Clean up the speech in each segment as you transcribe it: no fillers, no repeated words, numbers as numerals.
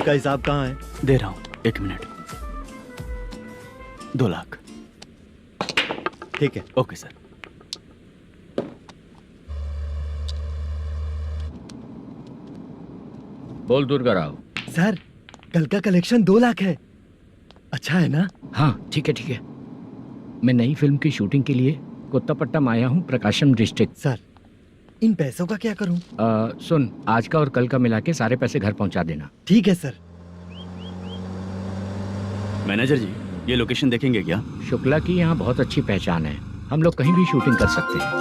का हिसाब कहाँ है? दे रहा हूँ, 1 मिनट। 2 लाख। ठीक है। Okay sir. बोल दुर्गा राव। सर, कल का कलेक्शन 2 लाख है। अच्छा है ना? हाँ ठीक है ठीक है। मैं नई फिल्म की शूटिंग के लिए कोत्तापट्टम आया हूँ, प्रकाशम डिस्ट्रिक्ट। सर, इन पैसों का क्या करूँ? सुन, आज का और कल का मिला के सारे पैसे घर पहुँचा देना। ठीक है सर। मैनेजर जी, ये लोकेशन देखेंगे क्या? शुक्ला की यहाँ बहुत अच्छी पहचान है, हम लोग कहीं भी शूटिंग कर सकते हैं।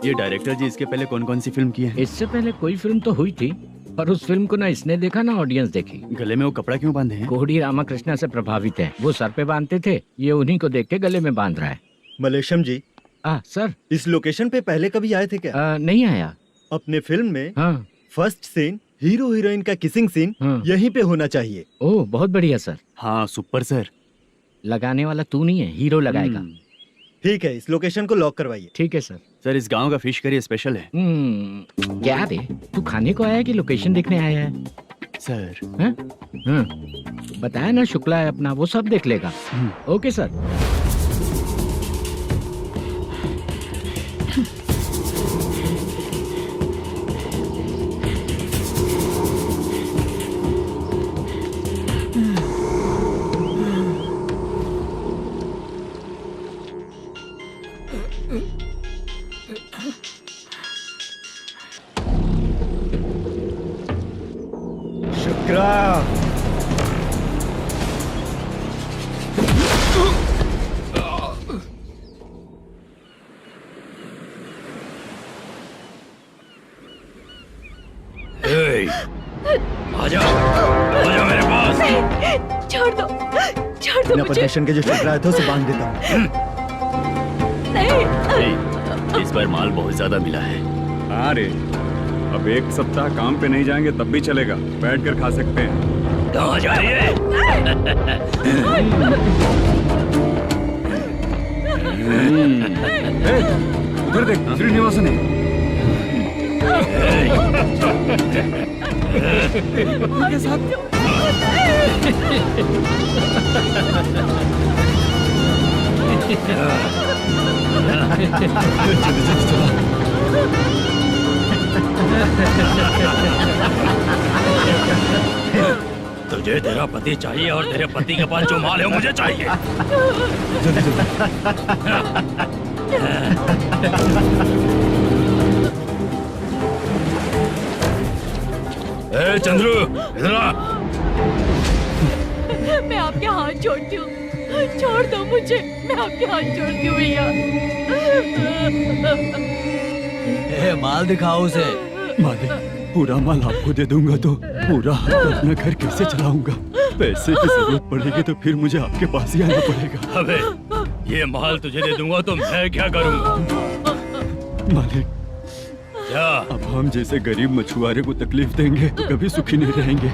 ये डायरेक्टर जी इसके पहले कौन कौन सी फिल्म की है? इससे पहले कोई फिल्म तो हुई थी, पर उस फिल्म को ना इसने देखा ना ऑडियंस देखी। गले में वो कपड़ा क्यों बांधे हैं? कोहड़ी रामाकृष्णा से प्रभावित है, वो सर पे बांधते थे, ये उन्हीं को देख के गले में बांध रहा है। मलेशम जी, सर, इस लोकेशन पे पहले कभी आए थे क्या? नहीं आया। अपने फिल्म में हाँ। फर्स्ट सीन हीरो हीरोइन का किसिंग सीन यहीं पे होना चाहिए। ओह बहुत बढ़िया सर। हाँ सुपर सर। लगाने वाला तू नहीं है, हीरो लगाएगा। ठीक है, इस लोकेशन को लॉक करवाइए। ठीक है सर। सर, इस गांव का फिश करी स्पेशल है। क्या रे, तू खाने को आया है कि लोकेशन देखने आया है? सर बताया ना, शुक्ला है अपना, वो सब देख लेगा। Okay sir. आजा मेरे पास। छोड़ दो मुझे। प्रदर्शन के जो चक्र आए थे उसे बांध देता हूँ। नहीं, इस बार माल बहुत ज्यादा मिला है। हाँ रे, अब 1 सप्ताह काम पे नहीं जाएंगे तब भी चलेगा, बैठ कर खा सकते हैं। कहाँ जा रही है? उधर देख, श्रीनिवासन है। उनके साथ तुझे तेरा पति चाहिए और तेरे पति के पास जो माल है मुझे चाहिए। चंद्रू, इधर आ। मैं आपके हाथ जोड़ती हूँ, छोड़ दो मुझे, मैं आपके हाथ जोड़ती हूँ भैया। माल दिखाओ उसे। मालिक, पूरा माल आपको दे दूंगा तो पूरा अपना घर कैसे चलाऊंगा? पैसे की जरूरत पड़ेगी तो फिर मुझे आपके पास ही आना पड़ेगा। अबे, ये माल तुझे दे दूंगा तो मैं क्या करूंगा? मालिक, क्या? अब हम जैसे गरीब मछुआरे को तकलीफ देंगे तो कभी सुखी नहीं रहेंगे।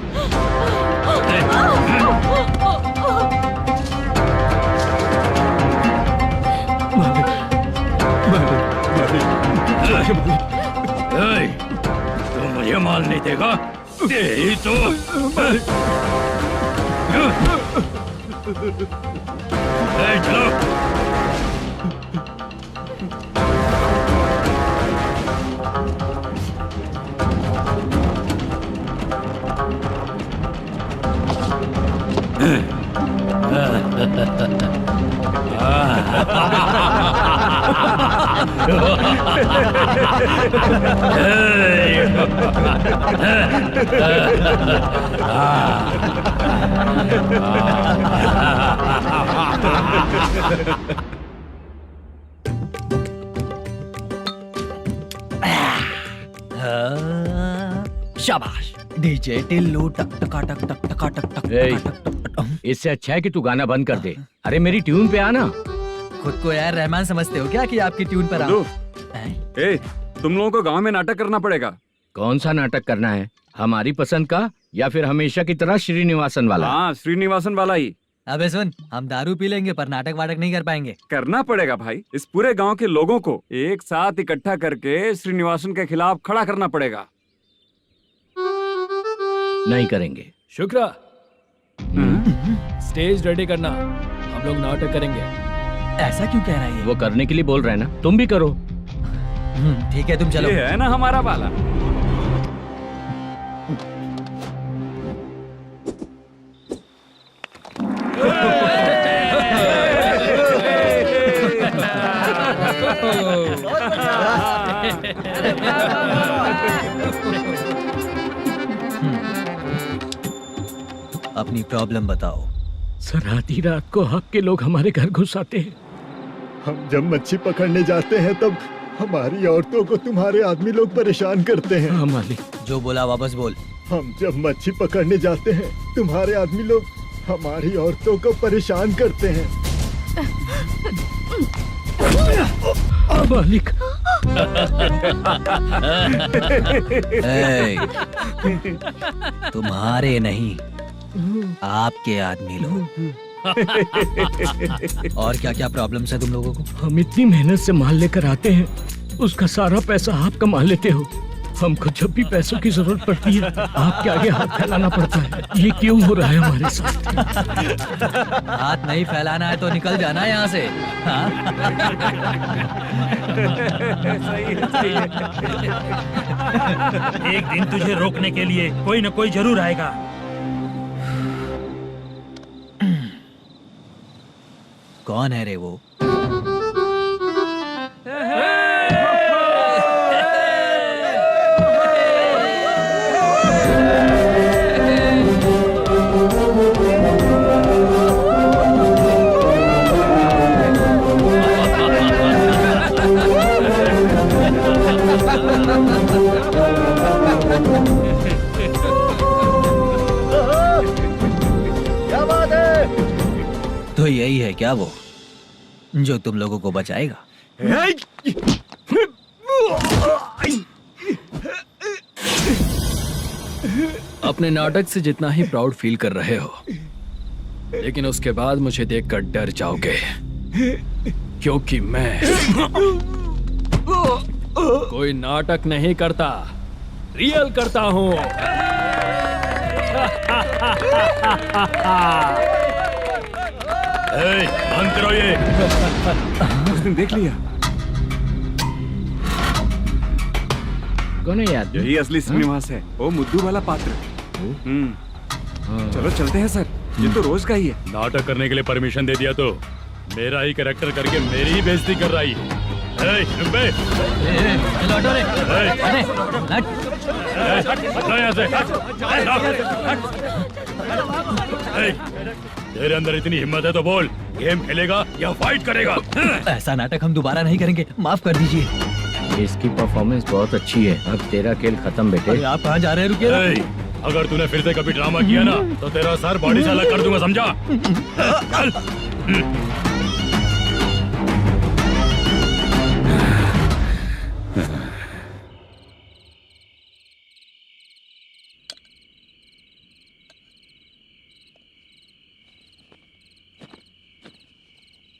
मालिक, मालिक, मालिक, मालिक। तू मुझे माल नहीं देगा? यही तो। चलो। शाबाश डीजे टिल्लू टक टका टक टक टका टक टक टक। इससे अच्छा है कि तू गाना बंद कर दे। अरे मेरी ट्यून पे आना। खुद को यार रहमान समझते हो क्या कि आपकी ट्यून पर आओ? ए, तुम लोगों को गांव में नाटक करना पड़ेगा। कौन सा नाटक करना है? हमारी पसंद का या फिर हमेशा की तरह श्रीनिवासन वाला? हाँ, श्रीनिवासन वाला ही। अबे सुन, हम दारू पी लेंगे पर नाटक वाटक नहीं कर पाएंगे। करना पड़ेगा भाई। इस पूरे गांव के लोगों को एक साथ इकट्ठा करके श्रीनिवासन के खिलाफ खड़ा करना पड़ेगा। नहीं करेंगे। शुक्रा, स्टेज रेडी करना, हम लोग नाटक करेंगे। ऐसा क्यों कह रहा है ये? वो करने के लिए बोल रहा है ना, तुम भी करो। ठीक है, तुम चलो। ये है ना हमारा वाला। अपनी प्रॉब्लम बताओ। सर, आधी रात को आपके लोग हमारे घर घुस आते हैं। हम जब मच्छी पकड़ने जाते हैं तब हमारी औरतों को तुम्हारे आदमी लोग परेशान करते हैं। हाँ मालिक। जो बोला वापस बोल। हम जब मच्छी पकड़ने जाते हैं तुम्हारे आदमी लोग हमारी औरतों को परेशान करते हैं। मालिक। तुम्हारे नहीं, आपके आदमी लोग। और क्या क्या प्रॉब्लम्स है तुम लोगों को? हम इतनी मेहनत से माल लेकर आते हैं, उसका सारा पैसा आप कमा लेते हो। हमको जब भी पैसों की जरूरत पड़ती है आपके आगे हाथ फैलाना पड़ता है। ये क्यों हो रहा है हमारे साथ? हाथ नहीं फैलाना है तो निकल जाना यहाँ से। हाँ? एक दिन तुझे रोकने के लिए कोई न कोई जरूर आएगा। कौन है रे वो? क्या बात है? तो यही है क्या वो जो तुम लोगों को बचाएगा? अपने नाटक से जितना ही प्राउड फील कर रहे हो, लेकिन उसके बाद मुझे देखकर डर जाओगे, क्योंकि मैं कोई नाटक नहीं करता, रियल करता हूँ। बंद करो ये। उसने देख लिया। कौन है याद? यही असली श्रीनिवास है, वो मुद्दू वाला पात्र। चलो चलते हैं सर, ये तो रोज का ही है। नाटक करने के लिए परमिशन दे दिया तो मेरा ही कैरेक्टर करके मेरी ही बेइज्जती कर रही है। रुक बे। लौटो रे। हटो यहाँ से। तेरे अंदर इतनी हिम्मत है तो बोल, गेम खेलेगा या फाइट करेगा? ऐसा नाटक हम दोबारा नहीं करेंगे, माफ कर दीजिए। इसकी परफॉर्मेंस बहुत अच्छी है। अब तेरा खेल खत्म बेटे। आप कहाँ जा रहे हैं? रुकिए ना। अगर तूने फिर से कभी ड्रामा किया ना तो तेरा सर बॉडी से अलग कर दूंगा, समझा? चल।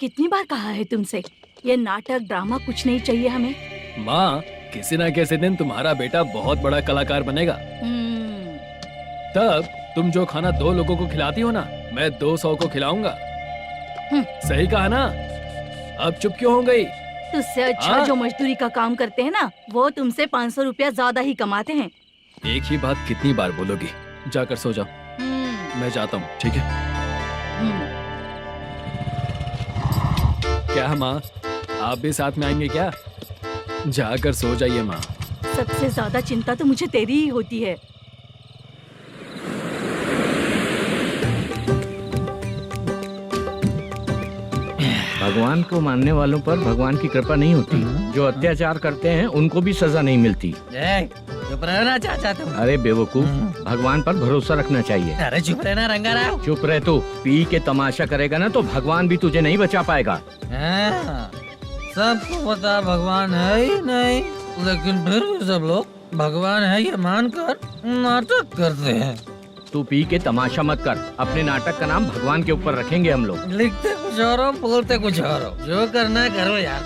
कितनी बार कहा है तुमसे, ये नाटक ड्रामा कुछ नहीं चाहिए हमें। माँ, किसी ना किसी दिन तुम्हारा बेटा बहुत बड़ा कलाकार बनेगा। तब तुम जो खाना 2 लोगों को खिलाती हो ना, मैं 200 को खिलाऊंगा। सही कहा ना? अब चुप क्यों हो गई? तुझसे अच्छा जो मजदूरी का काम करते हैं ना, वो तुमसे 500 रुपया ज्यादा ही कमाते हैं। एक ही बात कितनी बार बोलोगी? जाकर सो जाओ। मैं जाता हूँ, ठीक है? क्या माँ, आप भी साथ में आएंगे क्या? जाकर सो जाइए माँ। सबसे ज्यादा चिंता तो मुझे तेरी ही होती है। भगवान को मानने वालों पर भगवान की कृपा नहीं होती। जो अत्याचार करते हैं उनको भी सजा नहीं मिलती। चुप रहना चाचा तुम। अरे बेवकूफ, भगवान पर भरोसा रखना चाहिए। अरे चुप रहना रंगाराव। चुप रह तू। पी के तमाशा करेगा ना तो भगवान भी तुझे नहीं बचा पाएगा। सबको पता भगवान है ही नहीं, लेकिन फिर भी सब लोग भगवान है ये मानकर नाटक करते हैं। तू पी के तमाशा मत कर। अपने नाटक का नाम भगवान के ऊपर रखेंगे हम लोग। लिखते कुछ और हो, बोलते कुछ और हो, जो करना है करो यार।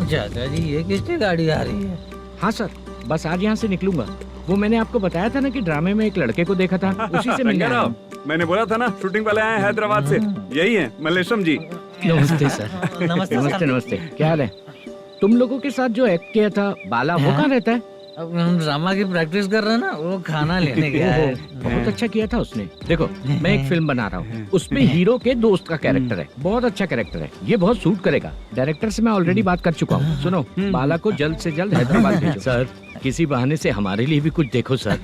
चाचा जी, ये किसकी गाड़ी आ रही है? हाँ सर, बस आज यहाँ से निकलूंगा। वो मैंने आपको बताया था ना कि ड्रामे में एक लड़के को देखा था, उसी से मिलने आया हूँ। मैंने बोला था ना, शूटिंग वाले आए हैं हैदराबाद से। यही है मल्लेशम जी। नमस्ते सर। नमस्ते नमस्ते नमस्ते, क्या हाल है? तुम लोगों के साथ जो एक्ट किया था बाला, वो कहाँ रहता है? अब हम ड्रामा की प्रैक्टिस कर रहे हैं ना, वो खाना लेने गया है। बहुत अच्छा किया था उसने। देखो, मैं एक फिल्म बना रहा हूँ, उसमें हीरो के दोस्त का कैरेक्टर है। बहुत अच्छा कैरेक्टर है, ये बहुत सूट करेगा। डायरेक्टर से मैं ऑलरेडी बात कर चुका हूँ। सुनो, बाला को जल्द से जल्द हैदराबाद भेजो। सर, किसी बहाने से हमारे लिए भी कुछ देखो सर।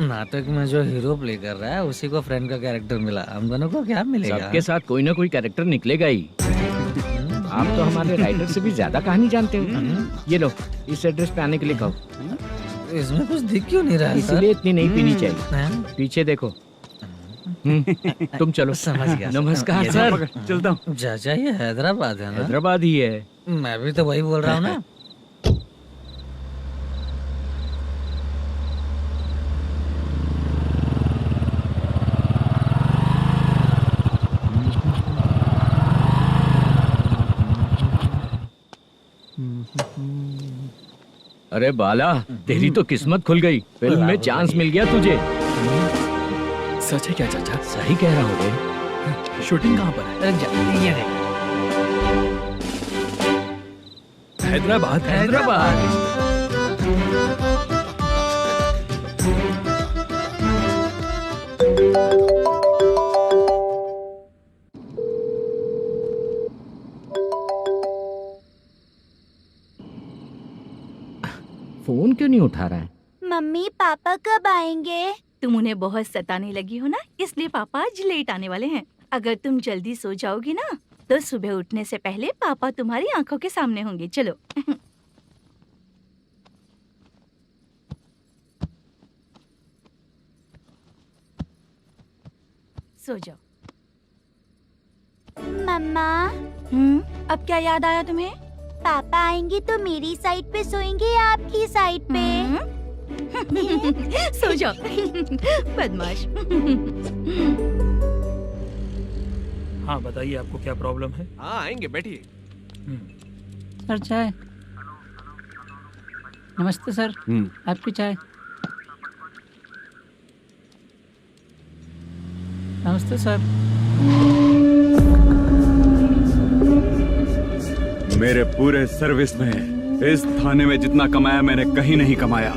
नाटक में जो हीरो प्ले कर रहा है उसी को फ्रेंड का कैरेक्टर मिला, हम दोनों को क्या मिलेगा? सबके साथ कोई ना कोई कैरेक्टर निकलेगा ही। आप तो हमारे राइटर से भी ज्यादा कहानी जानते हो। ये लो, इस एड्रेस पे आने के लिए कहो। इसमें कुछ दिख क्यों नहीं रहा है सर? इसलिए इतनी नहीं पीनी चाहिए। हैं? पीछे देखो। तुम चलो। समझ गया। नमस्कार ये सर। चलता हूँ। चाचा, ये हैदराबाद है ना? हैदराबाद ही है। मैं भी तो वही बोल रहा हूँ ना। अरे बाला, तेरी तो किस्मत खुल गई। फिल्म में चांस मिल गया तुझे। सच है क्या चाचा? सही कह रहा हो बे। शूटिंग कहाँ पर है? अरे ये देख। हैदराबाद। हैदराबाद। फोन क्यों नहीं उठा रहा है? मम्मी पापा कब आएंगे? तुम उन्हें बहुत सताने लगी हो ना, इसलिए पापा आज लेट आने वाले हैं। अगर तुम जल्दी सो जाओगी ना, तो सुबह उठने से पहले पापा तुम्हारी आंखों के सामने होंगे। चलो। सो जाओ। मम्मा, अब क्या याद आया तुम्हें? पापा आएंगे तो मेरी साइड पे सोएंगे या आपकी साइड पे? सो जाओ। बदमाश। हाँ बताइए, आपको क्या प्रॉब्लम है? हाँ आएंगे, बैठिए। सर चाय। नमस्ते सर, आपकी चाय। नमस्ते सर। मेरे पूरे सर्विस में इस थाने में जितना कमाया मैंने कहीं नहीं कमाया।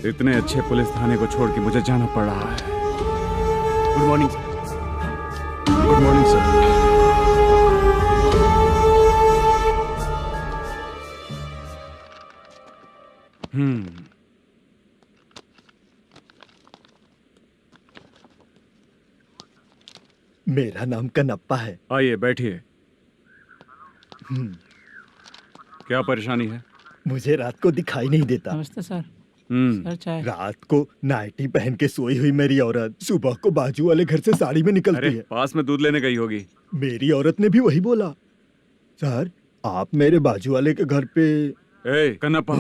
इतने अच्छे पुलिस थाने को छोड़ के मुझे जाना पड़ रहा है। Good morning sir. Good morning sir. मेरा नाम कनप्पा है। आइए बैठिए। क्या परेशानी है? मुझे रात को दिखाई नहीं देता। नमस्ते सर। सर चाय। रात को नाइटी पहन के सोई हुई मेरी औरत सुबह को बाजू वाले घर से साड़ी में निकलती अरे है। पास में दूध लेने गई होगी। मेरी औरत ने भी वही बोला। सर, आप मेरे बाजू वाले के घर पे। ए कन्नप्पा,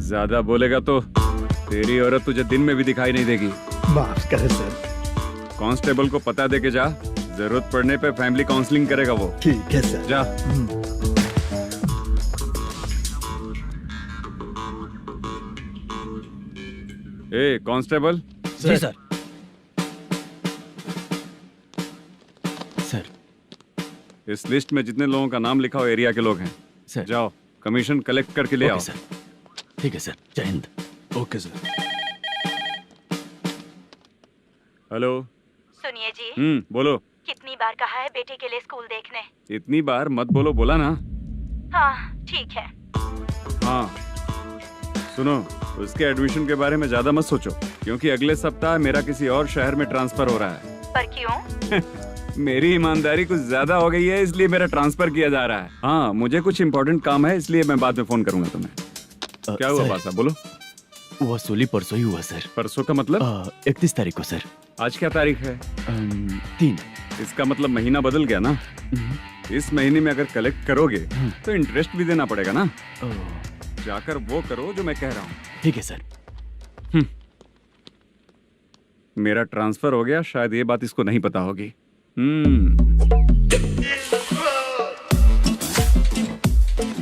ज्यादा बोलेगा तो तेरी औरत तुझे दिन में भी दिखाई नहीं देगी। माफ करें सर। कांस्टेबल को पता दे के जा, जरूरत पड़ने पे फैमिली काउंसलिंग करेगा वो। ठीक है सर। जा। ए कांस्टेबल। जी सर। सर, इस लिस्ट में जितने लोगों का नाम लिखा हो एरिया के लोग हैं। सर। जाओ कमीशन कलेक्ट करके ले आओ। Okay sir. ठीक है सर, जय हिंद। Okay sir. हेलो। सुनिए जी। बोलो। कितनी बार कहा है बेटे के लिए स्कूल देखने? इतनी बार मत बोलो, बोला ना। हाँ ठीक है। हाँ सुनो, उसके एडमिशन के बारे में ज्यादा मत सोचो, क्योंकि अगले सप्ताह मेरा किसी और शहर में ट्रांसफर हो रहा है। पर क्यों? मेरी ईमानदारी कुछ ज्यादा हो गई है, इसलिए मेरा ट्रांसफर किया जा रहा है। हाँ मुझे कुछ इम्पोर्टेंट काम है, इसलिए मैं बाद में फोन करूंगा तुम्हें। क्या हुआ बासा, बोलो। वसूली परसों ही हुआ सर। परसों का मतलब? 31 तारीख को सर। आज क्या तारीख है? 3। इसका मतलब महीना बदल गया ना। इस महीने में अगर कलेक्ट करोगे तो इंटरेस्ट भी देना पड़ेगा ना। जाकर वो करो जो मैं कह रहा हूँ। ठीक है सर। मेरा ट्रांसफर हो गया, शायद ये बात इसको नहीं पता होगी।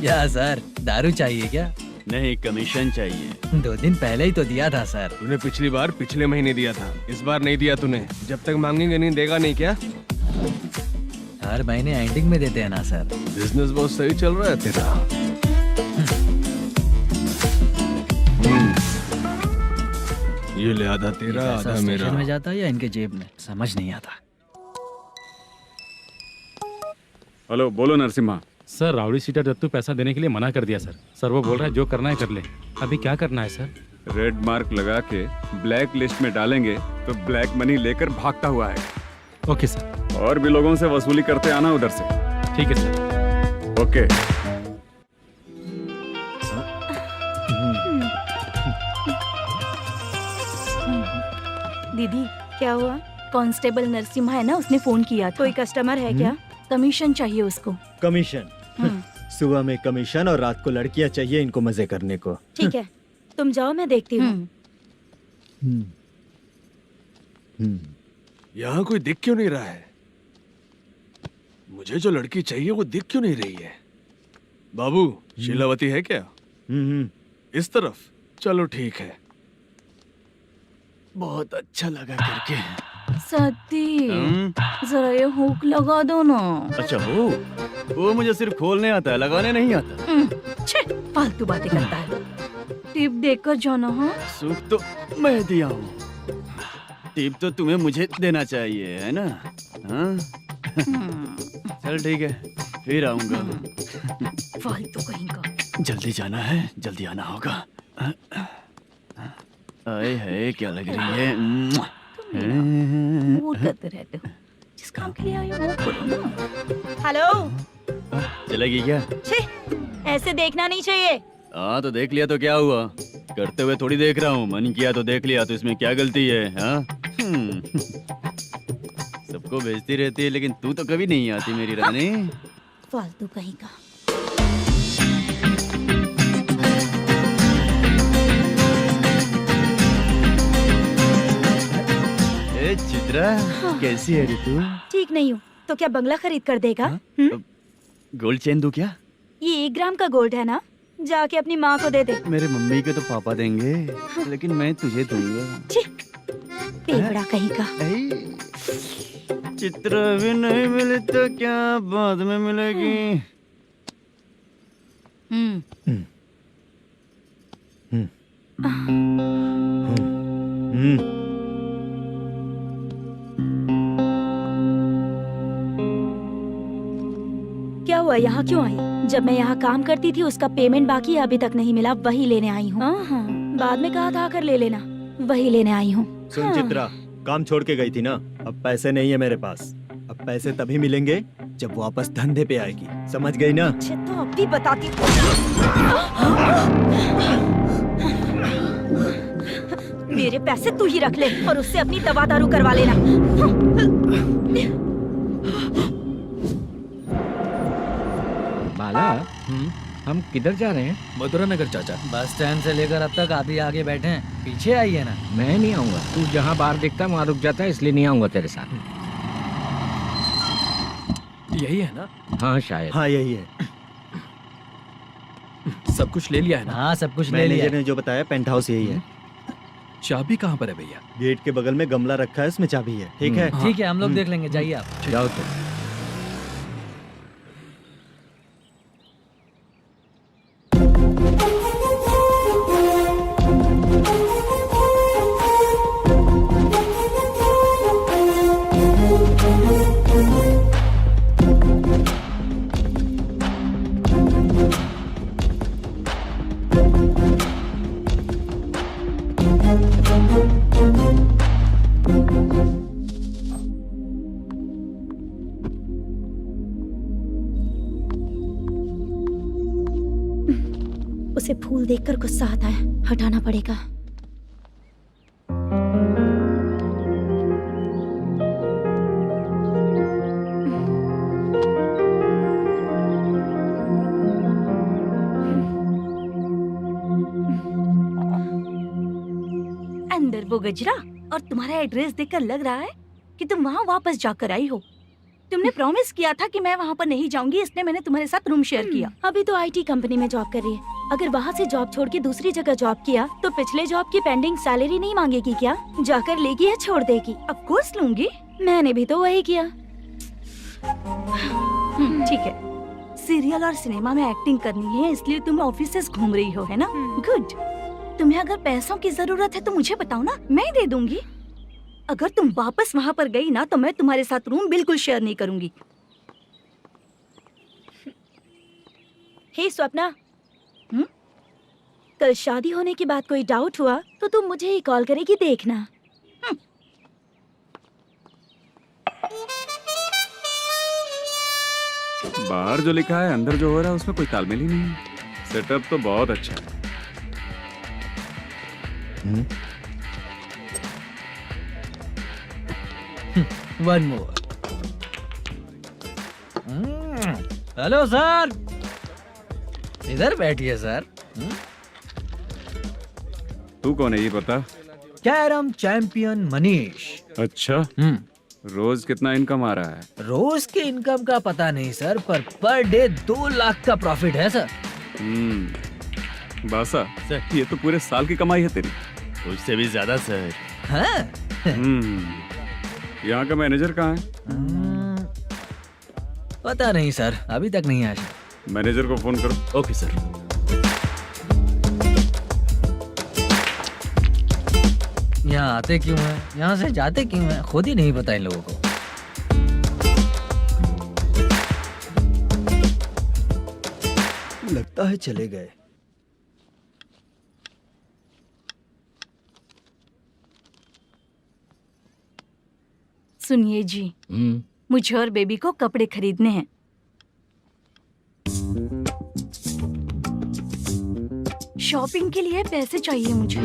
क्या सर, दारू चाहिए क्या? नहीं, कमीशन चाहिए। 2 दिन पहले ही तो दिया था सर। तूने पिछली बार पिछले महीने दिया था, इस बार नहीं दिया तूने। जब तक मांगेंगे नहीं देगा नहीं क्या? हर महीने एंडिंग में देते हैं ना सर। बिजनेस बहुत सही चल रहा है तेरा। ये ले आधा तेरा, आधा मेरा। स्टेशन में जाता है या इनके जेब में, समझ नहीं आता। हेलो, बोलो Narasimha. Sir, rowdy seater Dattu पैसा देने के लिए मना कर दिया सर। वो बोल रहा है जो करना है कर ले। अभी क्या करना है सर? रेड मार्क लगा के ब्लैक लिस्ट में डालेंगे तो ब्लैक मनी लेकर भागता हुआ आएगा। Okay sir. और भी लोगों से वसूली करते आना उधर से। ठीक है सर। ओके। दीदी क्या हुआ? कांस्टेबल नरसिम्हा है ना, उसने फोन किया था। कोई कस्टमर है क्या? कमीशन चाहिए उसको। कमीशन? सुबह में कमीशन और रात को लड़कियां चाहिए इनको मजे करने को। ठीक है, तुम जाओ, मैं देखती हूँ। यहाँ कोई दिख क्यों नहीं रहा है? मुझे जो लड़की चाहिए वो दिख क्यों नहीं रही है? बाबू, शीलावती है क्या? इस तरफ? चलो ठीक है। बहुत अच्छा लगा करके। सती, जरा ये हुक लगा दो ना। अच्छा, वो मुझे सिर्फ खोलने आता है, लगाने नहीं आता। छे, फालतू बातें करता है। टिप देकर जाना। हाँ, सुख तो मैं दिया हूँ, टिप तो तुम्हें मुझे देना चाहिए, है ना? हाँ? चल ठीक है, फिर आऊंगा। फालतू कहीं का। जल्दी जाना है, जल्दी आना होगा। आए है, क्या लग रही है? मूड करते रहते हो। जिस काम के लिए आए हो वो करो ना। हेलो, चलेगी क्या? छे, ऐसे देखना नहीं चाहिए। हाँ, तो देख लिया तो क्या हुआ? करते हुए थोड़ी देख रहा हूँ, मन किया तो देख लिया, तो इसमें क्या गलती है? हाँ? सबको भेजती रहती है, लेकिन तू तो कभी नहीं आती मेरी रानी। फालतू कहीं का। चित्रा, कैसी है रे तू? ठीक नहीं हूँ तो क्या बंगला खरीद कर देगा? गोल्ड चेन दूं क्या? ये 1 ग्राम का गोल्ड है ना, जाके अपनी माँ को दे दे। मेरे मम्मी के तो पापा देंगे, लेकिन मैं तुझे दूंगा। पेवड़ा कहीं का। चित्रा भी नहीं मिली तो क्या बाद में मिलेगी? क्या हुआ, यहाँ क्यों आई? जब मैं यहाँ काम करती थी उसका पेमेंट बाकी है, अभी तक नहीं मिला, वही लेने आई हूँ। बाद में कहा था आकर ले लेना, वही लेने आई हूँ। सुन चित्रा, काम छोड़ के गई थी ना, अब पैसे नहीं है मेरे पास। अब पैसे तभी मिलेंगे जब वापस धंधे पे आएगी, समझ गई ना? अच्छा, तो अब भी बताती। मेरे पैसे तू ही रख ले और उससे अपनी दवा दारू करवा लेना। बाला, हम किधर जा रहे हैं? मथुरा नगर चाचा। बस स्टैंड से लेकर अब तक आप ही आगे बैठे हैं, पीछे आइए ना। मैं नहीं आऊंगा, तू जहाँ बाहर दिखता है वहाँ रुक जाता है, इसलिए नहीं आऊंगा तेरे साथ। यही है ना? हाँ शायद। हाँ यही है। सब कुछ ले लिया है ना? हाँ, सब कुछ ले लिया। मैनेजर ने जो बताया पेंट हाउस यही है। चाबी कहाँ पर है भैया? गेट के बगल में गमला रखा है, उसमें चाबी है। ठीक है? ठीक है, हम लोग देख लेंगे, जाइए आप। जाओ तो। उसे फूल देखकर गुस्सा आता है, हटाना पड़ेगा। वो गजरा और तुम्हारा एड्रेस देखकर लग रहा है कि तुम वहाँ वापस जाकर आई हो। तुमने प्रॉमिस किया था कि मैं वहाँ पर नहीं जाऊंगी, इसलिए मैंने तुम्हारे साथ रूम शेयर किया। अभी तो आईटी कंपनी में जॉब कर रही है। अगर वहाँ से जॉब छोड़ के दूसरी जगह जॉब किया तो पिछले जॉब की पेंडिंग सैलरी नहीं मांगेगी क्या? जाकर लेगी या छोड़ देगी? ऑफ कोर्स लूंगी। मैंने भी तो वही किया। ठीक है, सीरियल और सिनेमा में एक्टिंग करनी है इसलिए तुम ऑफिसेस घूम रही हो, है ना? गुड। तुम्हें अगर पैसों की जरूरत है तो मुझे बताओ ना, मैं दे दूंगी। अगर तुम वापस वहाँ पर गई ना तो मैं तुम्हारे साथ रूम बिल्कुल शेयर नहीं करूंगी। हे स्वप्ना, कल शादी होने की बात कोई डाउट हुआ तो तुम मुझे ही कॉल करेगी, देखना। बाहर जो लिखा है अंदर जो हो रहा है उसमें कोई तालमेल ही नहीं है। सेटअप तो बहुत अच्छा है। One more. हेलो सर, इधर बैठिए सर। तू कौन है ये बता? Carrom champion Manish. अच्छा, रोज कितना इनकम आ रहा है? रोज के इनकम का पता नहीं सर, पर डे 2 लाख का प्रॉफिट है सर। बासा सर, ये तो पूरे साल की कमाई है तेरी। उससे भी ज्यादा सर। हाँ? यहाँ का मैनेजर कहाँ है? पता नहीं सर, अभी तक नहीं आया। मैनेजर को फोन करो। Okay sir. यहाँ आते क्यों हैं, यहाँ से जाते क्यों हैं, खुद ही नहीं पता इन लोगों को। लगता है चले गए। सुनिए जी, मुझे और बेबी को कपड़े खरीदने हैं। शॉपिंग के लिए पैसे चाहिए मुझे।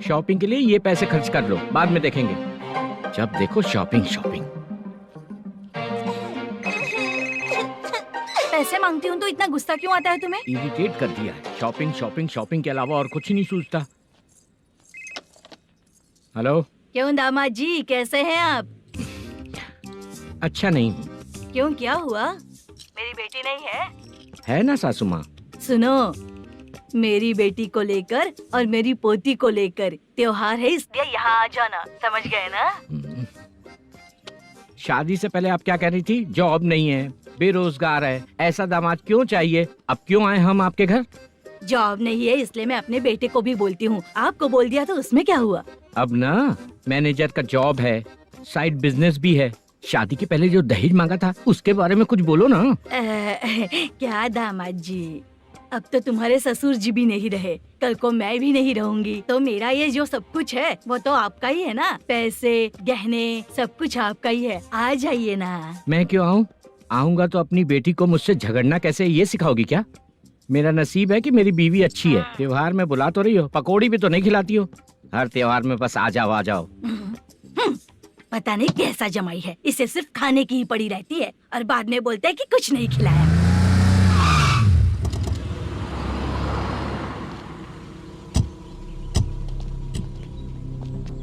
शॉपिंग के लिए ये पैसे खर्च कर लो, बाद में देखेंगे। जब देखो शॉपिंग शॉपिंग। पैसे मांगती हूँ तो इतना गुस्सा क्यों आता है तुम्हें? इरिटेट कर दिया है। शॉपिंग शॉपिंग शॉपिंग के अलावा और कुछ नहीं सूझता। हेलो, क्यों दामाद जी, कैसे हैं आप? अच्छा नहीं। क्यों, क्या हुआ? मेरी बेटी नहीं है? है ना सासू माँ। सुनो, मेरी बेटी को लेकर और मेरी पोती को लेकर त्योहार है, इसलिए यहाँ आ जाना, समझ गए ना? शादी से पहले आप क्या कह रही थी? जॉब नहीं है, बेरोजगार है, ऐसा दामाद क्यों चाहिए? अब क्यों आए हम आपके घर? जॉब नहीं है इसलिए मैं अपने बेटे को भी बोलती हूँ। आपको बोल दिया तो उसमें क्या हुआ? अब ना मैनेजर का जॉब है, साइड बिजनेस भी है। शादी के पहले जो दहेज मांगा था उसके बारे में कुछ बोलो ना। क्या दामाद जी, अब तो तुम्हारे ससुर जी भी नहीं रहे, कल को मैं भी नहीं रहूंगी, तो मेरा ये जो सब कुछ है वो तो आपका ही है ना। पैसे, गहने, सब कुछ आपका ही है। आ जाइए ना। मैं क्यों आऊँ? आऊंगा तो अपनी बेटी को मुझसे झगड़ना कैसे ये सिखाओगी क्या? मेरा नसीब है कि मेरी बीवी अच्छी है। त्योहार में बुला तो रही हो, पकौड़ी भी तो नहीं खिलाती हो। हर त्योहार में बस आ जाओ आ जाओ। पता नहीं कैसा जमाई है, इसे सिर्फ खाने की ही पड़ी रहती है और बाद में बोलते हैं कि कुछ नहीं खिलाया।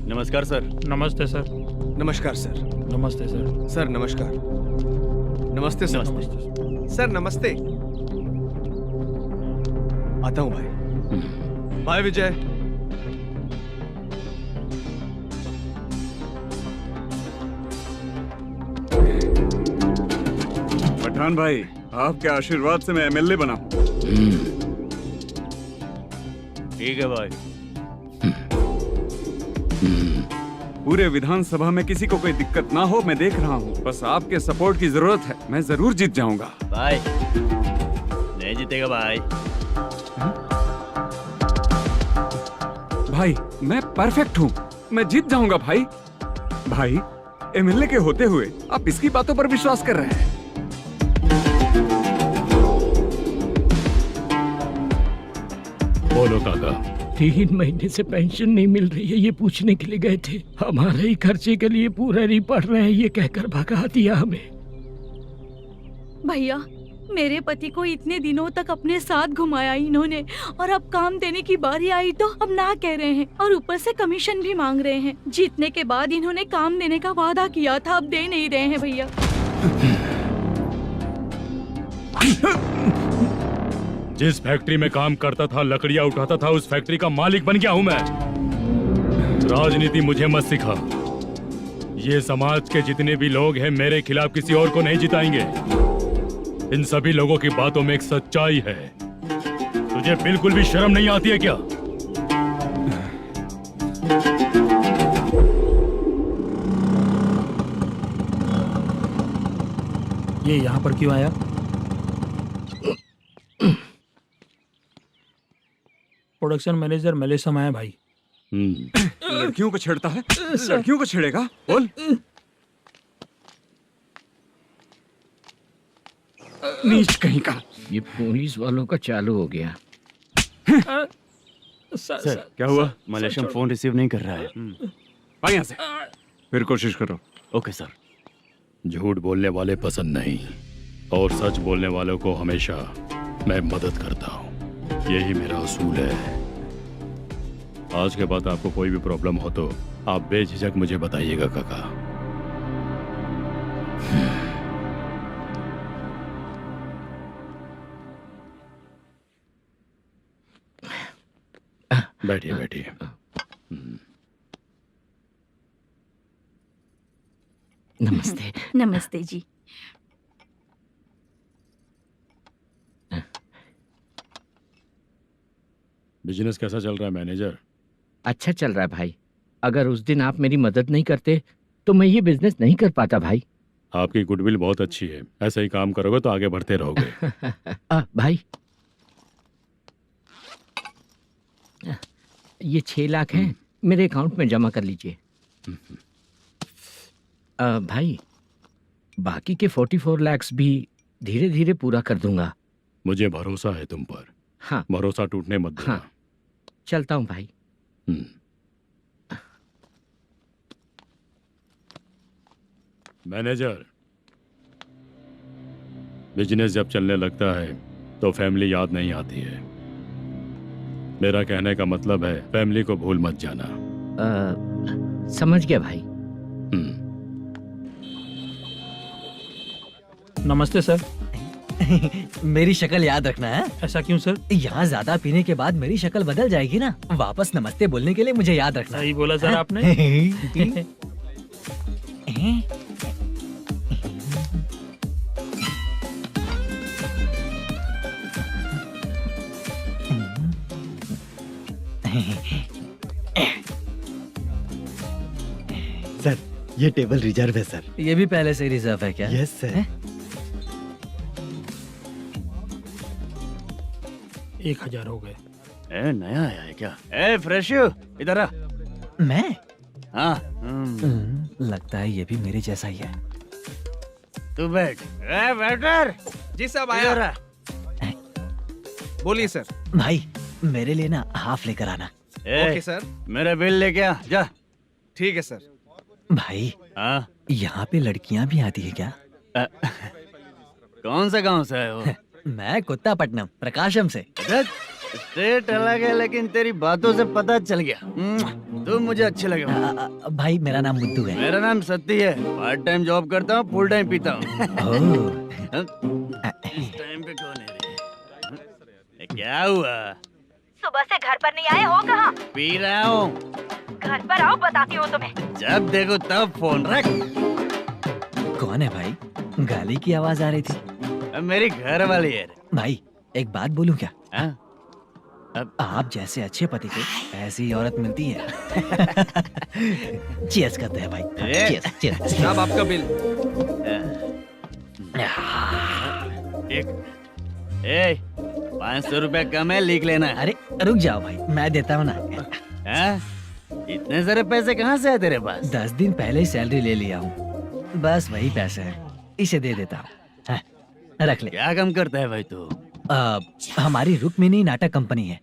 नमस्कार सर। नमस्ते सर। नमस्कार सर। नमस्ते सर। सर नमस्कार। नमस्ते सर। सर नमस्ते। आता हूँ भाई। बाय विजय। पठान भाई, आपके आशीर्वाद से मैं एमएलए बना। ठीक है भाई। पूरे विधानसभा में किसी को कोई दिक्कत ना हो, मैं देख रहा हूँ। बस आपके सपोर्ट की जरूरत है, मैं जरूर जीत जाऊंगा। भाई नहीं जीतेगा भाई। भाई मैं परफेक्ट हूँ, मैं जीत जाऊंगा भाई। भाई एमएलए के होते हुए आप इसकी बातों पर विश्वास कर रहे हैं? बोलो काका। 3 महीने से पेंशन नहीं मिल रही है, ये पूछने के लिए गए थे। हमारे ही खर्चे के लिए पूरा नहीं पड़ रहे हैं, ये कहकर भगा दिया हमें। भैया मेरे पति को इतने दिनों तक अपने साथ घुमाया इन्होंने, और अब काम देने की बारी आई तो अब ना कह रहे हैं, और ऊपर से कमीशन भी मांग रहे हैं। जीतने के बाद इन्होंने काम देने का वादा किया था, अब दे नहीं रहे हैं भैया। जिस फैक्ट्री में काम करता था, लकड़ियां उठाता था, उस फैक्ट्री का मालिक बन गया हूं मैं। राजनीति मुझे मत सिखा। ये समाज के जितने भी लोग हैं मेरे खिलाफ किसी और को नहीं जिताएंगे। इन सभी लोगों की बातों में एक सच्चाई है। तुझे बिल्कुल भी शर्म नहीं आती है क्या? ये यहाँ पर क्यों आया? प्रोडक्शन मैनेजर मलेशम आया भाई। लड़कियों को छेड़ता है? लड़कियों को छेड़ेगा? बोल। नीच कहीं का। ये पुलिस वालों का चालू हो गया। सर क्या हुआ? मलेशियन फोन रिसीव नहीं कर रहा है। आ यहाँ से। फिर कोशिश करो। Okay sir. झूठ बोलने वाले पसंद नहीं, और सच बोलने वालों को हमेशा मैं मदद करता हूँ। यही मेरा असूल है। आज के बाद आपको कोई भी प्रॉब्लम हो तो आप बेझिझक मुझे बताइएगा काका। बैठिए बैठिए। नमस्ते। नमस्ते जी। बिजनेस कैसा चल रहा है मैनेजर? अच्छा चल रहा है भाई। अगर उस दिन आप मेरी मदद नहीं करते तो मैं ये बिजनेस नहीं कर पाता भाई। आपकी गुडविल बहुत अच्छी है। ऐसा ही काम करोगे तो आगे बढ़ते रहोगे। भाई ये 6 लाख हैं, मेरे अकाउंट में जमा कर लीजिए। भाई बाकी के 44 लाख भी धीरे धीरे पूरा कर दूंगा। मुझे भरोसा है तुम पर। हाँ भरोसा टूटने मत देना। हाँ चलता हूँ भाई। मैनेजर, बिजनेस जब चलने लगता है तो फैमिली याद नहीं आती है। मेरा कहने का मतलब है फैमिली को भूल मत जाना। समझ गया भाई। नमस्ते सर। मेरी शक्ल याद रखना है। ऐसा क्यों सर? यहाँ ज्यादा पीने के बाद मेरी शक्ल बदल जाएगी ना। वापस नमस्ते बोलने के लिए मुझे याद रखना। सही बोला सर आपने। सर ये टेबल रिजर्व है सर। ये भी पहले से रिजर्व है क्या? Yes sir. 1000 हो गए। नया आया है क्या? फ्रेश इधर आ। मैं? हाँ। लगता है ये भी मेरे जैसा ही है। तू बैठ। वेटर। जी साहब आया। बोलिए सर। भाई मेरे लिए ना हाफ लेकर आना। Okay sir. मेरा बिल लेके आ जा। ठीक है सर। भाई हाँ यहाँ पे लड़कियाँ भी आती है क्या? कौन सा गांव से है वो? मैं कुत्तापट्टनम प्रकाशम से। स्टेट अलग है लेकिन तेरी बातों से पता चल गया। तू मुझे अच्छे लगे। भाई मेरा नाम मुद्दू है। मेरा नाम सत्ती है। पार्ट टाइम जॉब करता हूँ, फुल टाइम पीता हूँ। इस टाइम पे कौन है रे? क्या हुआ? सुबह से घर पर नहीं आए हो? कहाँ? पी रहा हूँ। घर पर आओ, बताती हूँ तुम्हें। जब देखो तब फोन रख। कौन है भाई? गाली की आवाज आ रही थी। मेरी घर वाली है। भाई एक बात बोलूं क्या? अब आप जैसे अच्छे पति को ऐसी औरत मिलती है। चीयर्स करते हैं भाई। Cheers cheers. साहब आपका बिल। एक 500 रुपया कम है, लिख लेना। अरे रुक जाओ भाई, मैं देता हूँ ना। इतने सारे पैसे कहाँ से है तेरे पास? 10 दिन पहले ही सैलरी ले लिया हूँ। बस वही पैसे हैं, इसे दे देता हूँ। रख ले। क्या काम करता है भाई तू? हमारी रुक्मिनी नाटक कंपनी है।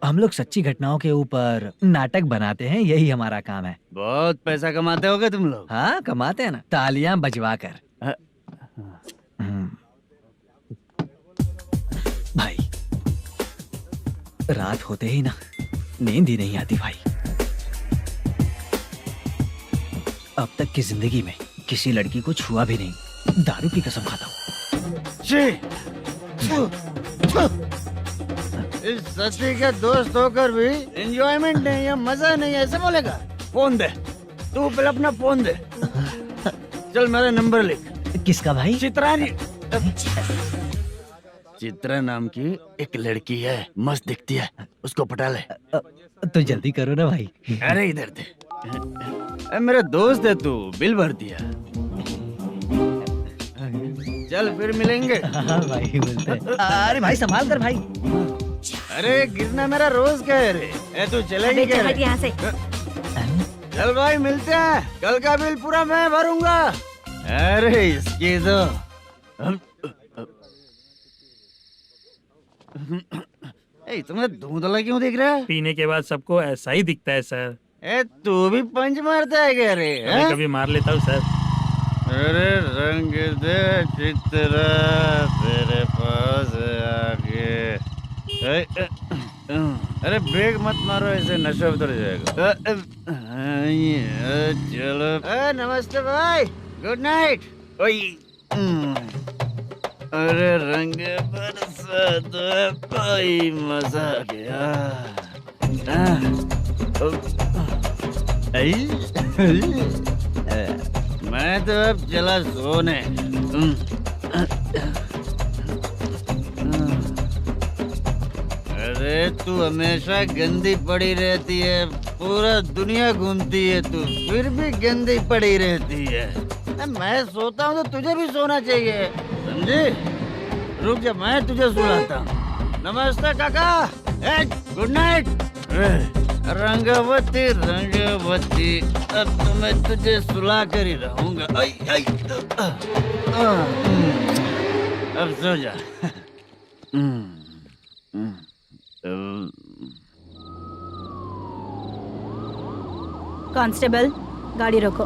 हम लोग सच्ची घटनाओं के ऊपर नाटक बनाते हैं, यही हमारा काम है। बहुत पैसा कमाते होगे तुम लोग। हाँ कमाते हैं ना, तालियां बजवा कर। रात होते ही ना नींद ही नहीं आती भाई। अब तक की जिंदगी में किसी लड़की को छुआ भी नहीं, दारू की कसम खाता हूँ। इस सती के दोस्त होकर भी एंजॉयमेंट नहीं है, मजा नहीं है, ऐसे बोलेगा? फोन दे, तू पहले अपना फोन दे। चल मेरा नंबर लिख। किसका भाई? चित्रा नाम की एक लड़की है, मस्त दिखती है, उसको पटा ले। तो जल्दी करो ना भाई। अरे इधर दे। अरे मेरा दोस्त है तू, बिल भर दिया। चल फिर मिलेंगे। हाँ भाई मिलते हैं। अरे भाई संभाल कर भाई। अरे गिरना मेरा रोज का है रे। ए तू चलेगी क्या रे? यहाँ से चल भाई मिलते हैं, कल का बिल पूरा मैं भरूंगा। अरे इसकी तो तुम्हें धुंधला क्यों दिख रहा है? पीने के बाद सबको ऐसा ही दिखता है सर। ए तू भी पंच मारता है क्या रे? कभी कभी मार लेता हूँ सर। अरे रंग दे चित्रा तेरे पास आके। अरे ब्रेक मत मारो, ऐसे नशा उतर जाएगा। चलो। नमस्ते भाई, गुड नाइट। अरे रंग बरसात कोई मजा आ गया। मैं तो अब चला सोने। अरे तू हमेशा गंदी पड़ी रहती है, पूरा दुनिया घूमती है तू, फिर भी गंदी पड़ी रहती है। मैं सोता हूँ तो तुझे भी सोना चाहिए, समझे? रुक जा, मैं तुझे सुलाता हूँ। नमस्ते काका, गुड नाइट। रंगवती रंगवती, अब तो मैं तुझे सुला कर ही रहूंगा। अब सो जा। कांस्टेबल, गाड़ी रोको।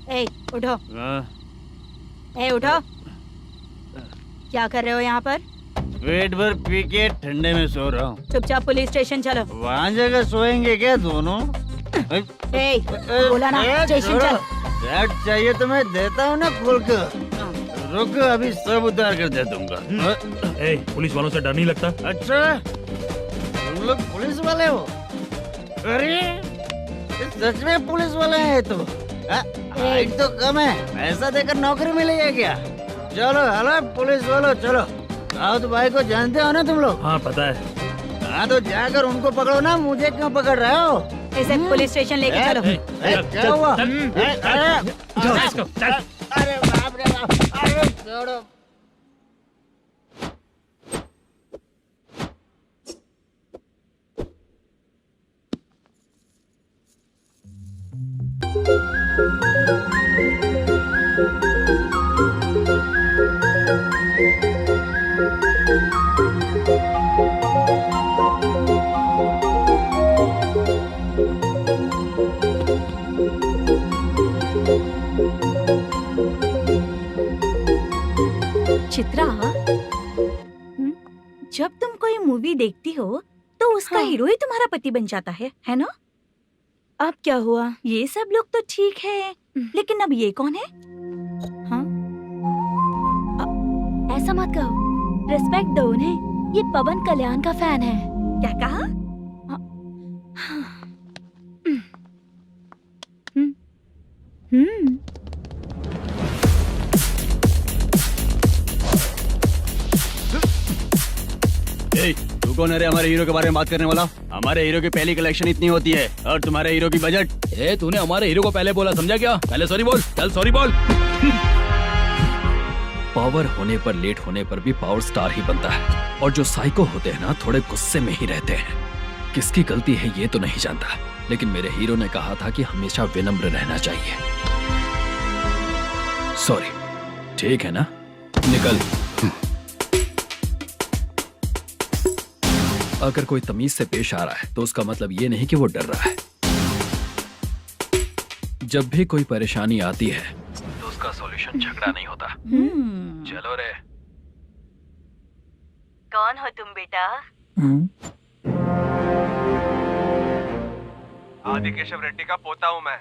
ए, उठो। ए, उठो। क्या कर रहे हो यहाँ पर? पेट भर पी के ठंडे में सो रहा हूँ। चुपचाप पुलिस स्टेशन चलो। वहाँ जगह सोएंगे क्या दोनों? ए, बोला ना, स्टेशन चल। बैट चाहिए तो मैं देता हूँ ना खोल कर। रुक, अभी सब उतार कर दे दूंगा। ए, पुलिस वालों से डर नहीं लगता? अच्छा, तुम लोग पुलिस वाले हो? अरे सच में पुलिस वाले हैं तो? हाइट तो कम है, पैसा देकर नौकरी मिलेगी क्या? चलो हेलो पुलिस वालों, चलो। राउत भाई को जानते हो ना तुम लोग? हाँ पता है। हाँ तो जाकर उनको पकड़ो ना, मुझे क्यों पकड़ रहे हो? इसे पुलिस स्टेशन लेके चलो। क्या हुआ? अरे बाप रे बाप, अरे छोड़ो। चित्रा, जब तुम कोई मूवी देखती हो तो उसका हीरो ही तुम्हारा पति बन जाता है ना? अब क्या हुआ? ये सब लोग तो ठीक है, लेकिन अब ये कौन है? हाँ? ऐसा मत कहो, रिस्पेक्ट दो उन्हें। ये पवन कल्याण का फैन है। क्या कहा? तू कौन है रे हमारे हीरो के बारे में बात करने वाला? हमारे हीरो की पहली कलेक्शन इतनी होती है और तुम्हारे हीरो की बजट। तूने हमारे हीरो को पहले बोला, समझा क्या? पहले सॉरी बोल, चल सॉरी बोल। पावर होने पर, लेट होने पर भी पावर स्टार ही बनता है। और जो साइको होते हैं ना, थोड़े गुस्से में ही रहते हैं। किसकी गलती है ये तो नहीं जानता, लेकिन मेरे हीरो ने कहा था कि हमेशा विनम्र रहना चाहिए। सॉरी, ठीक है ना? निकल। अगर कोई तमीज से पेश आ रहा है तो उसका मतलब ये नहीं कि वो डर रहा है। जब भी कोई परेशानी आती है तो उसका सॉल्यूशन झगड़ा नहीं होता। चलो रे। कौन हो तुम बेटा? आदि केशव रेड्डी का पोता हूँ मैं।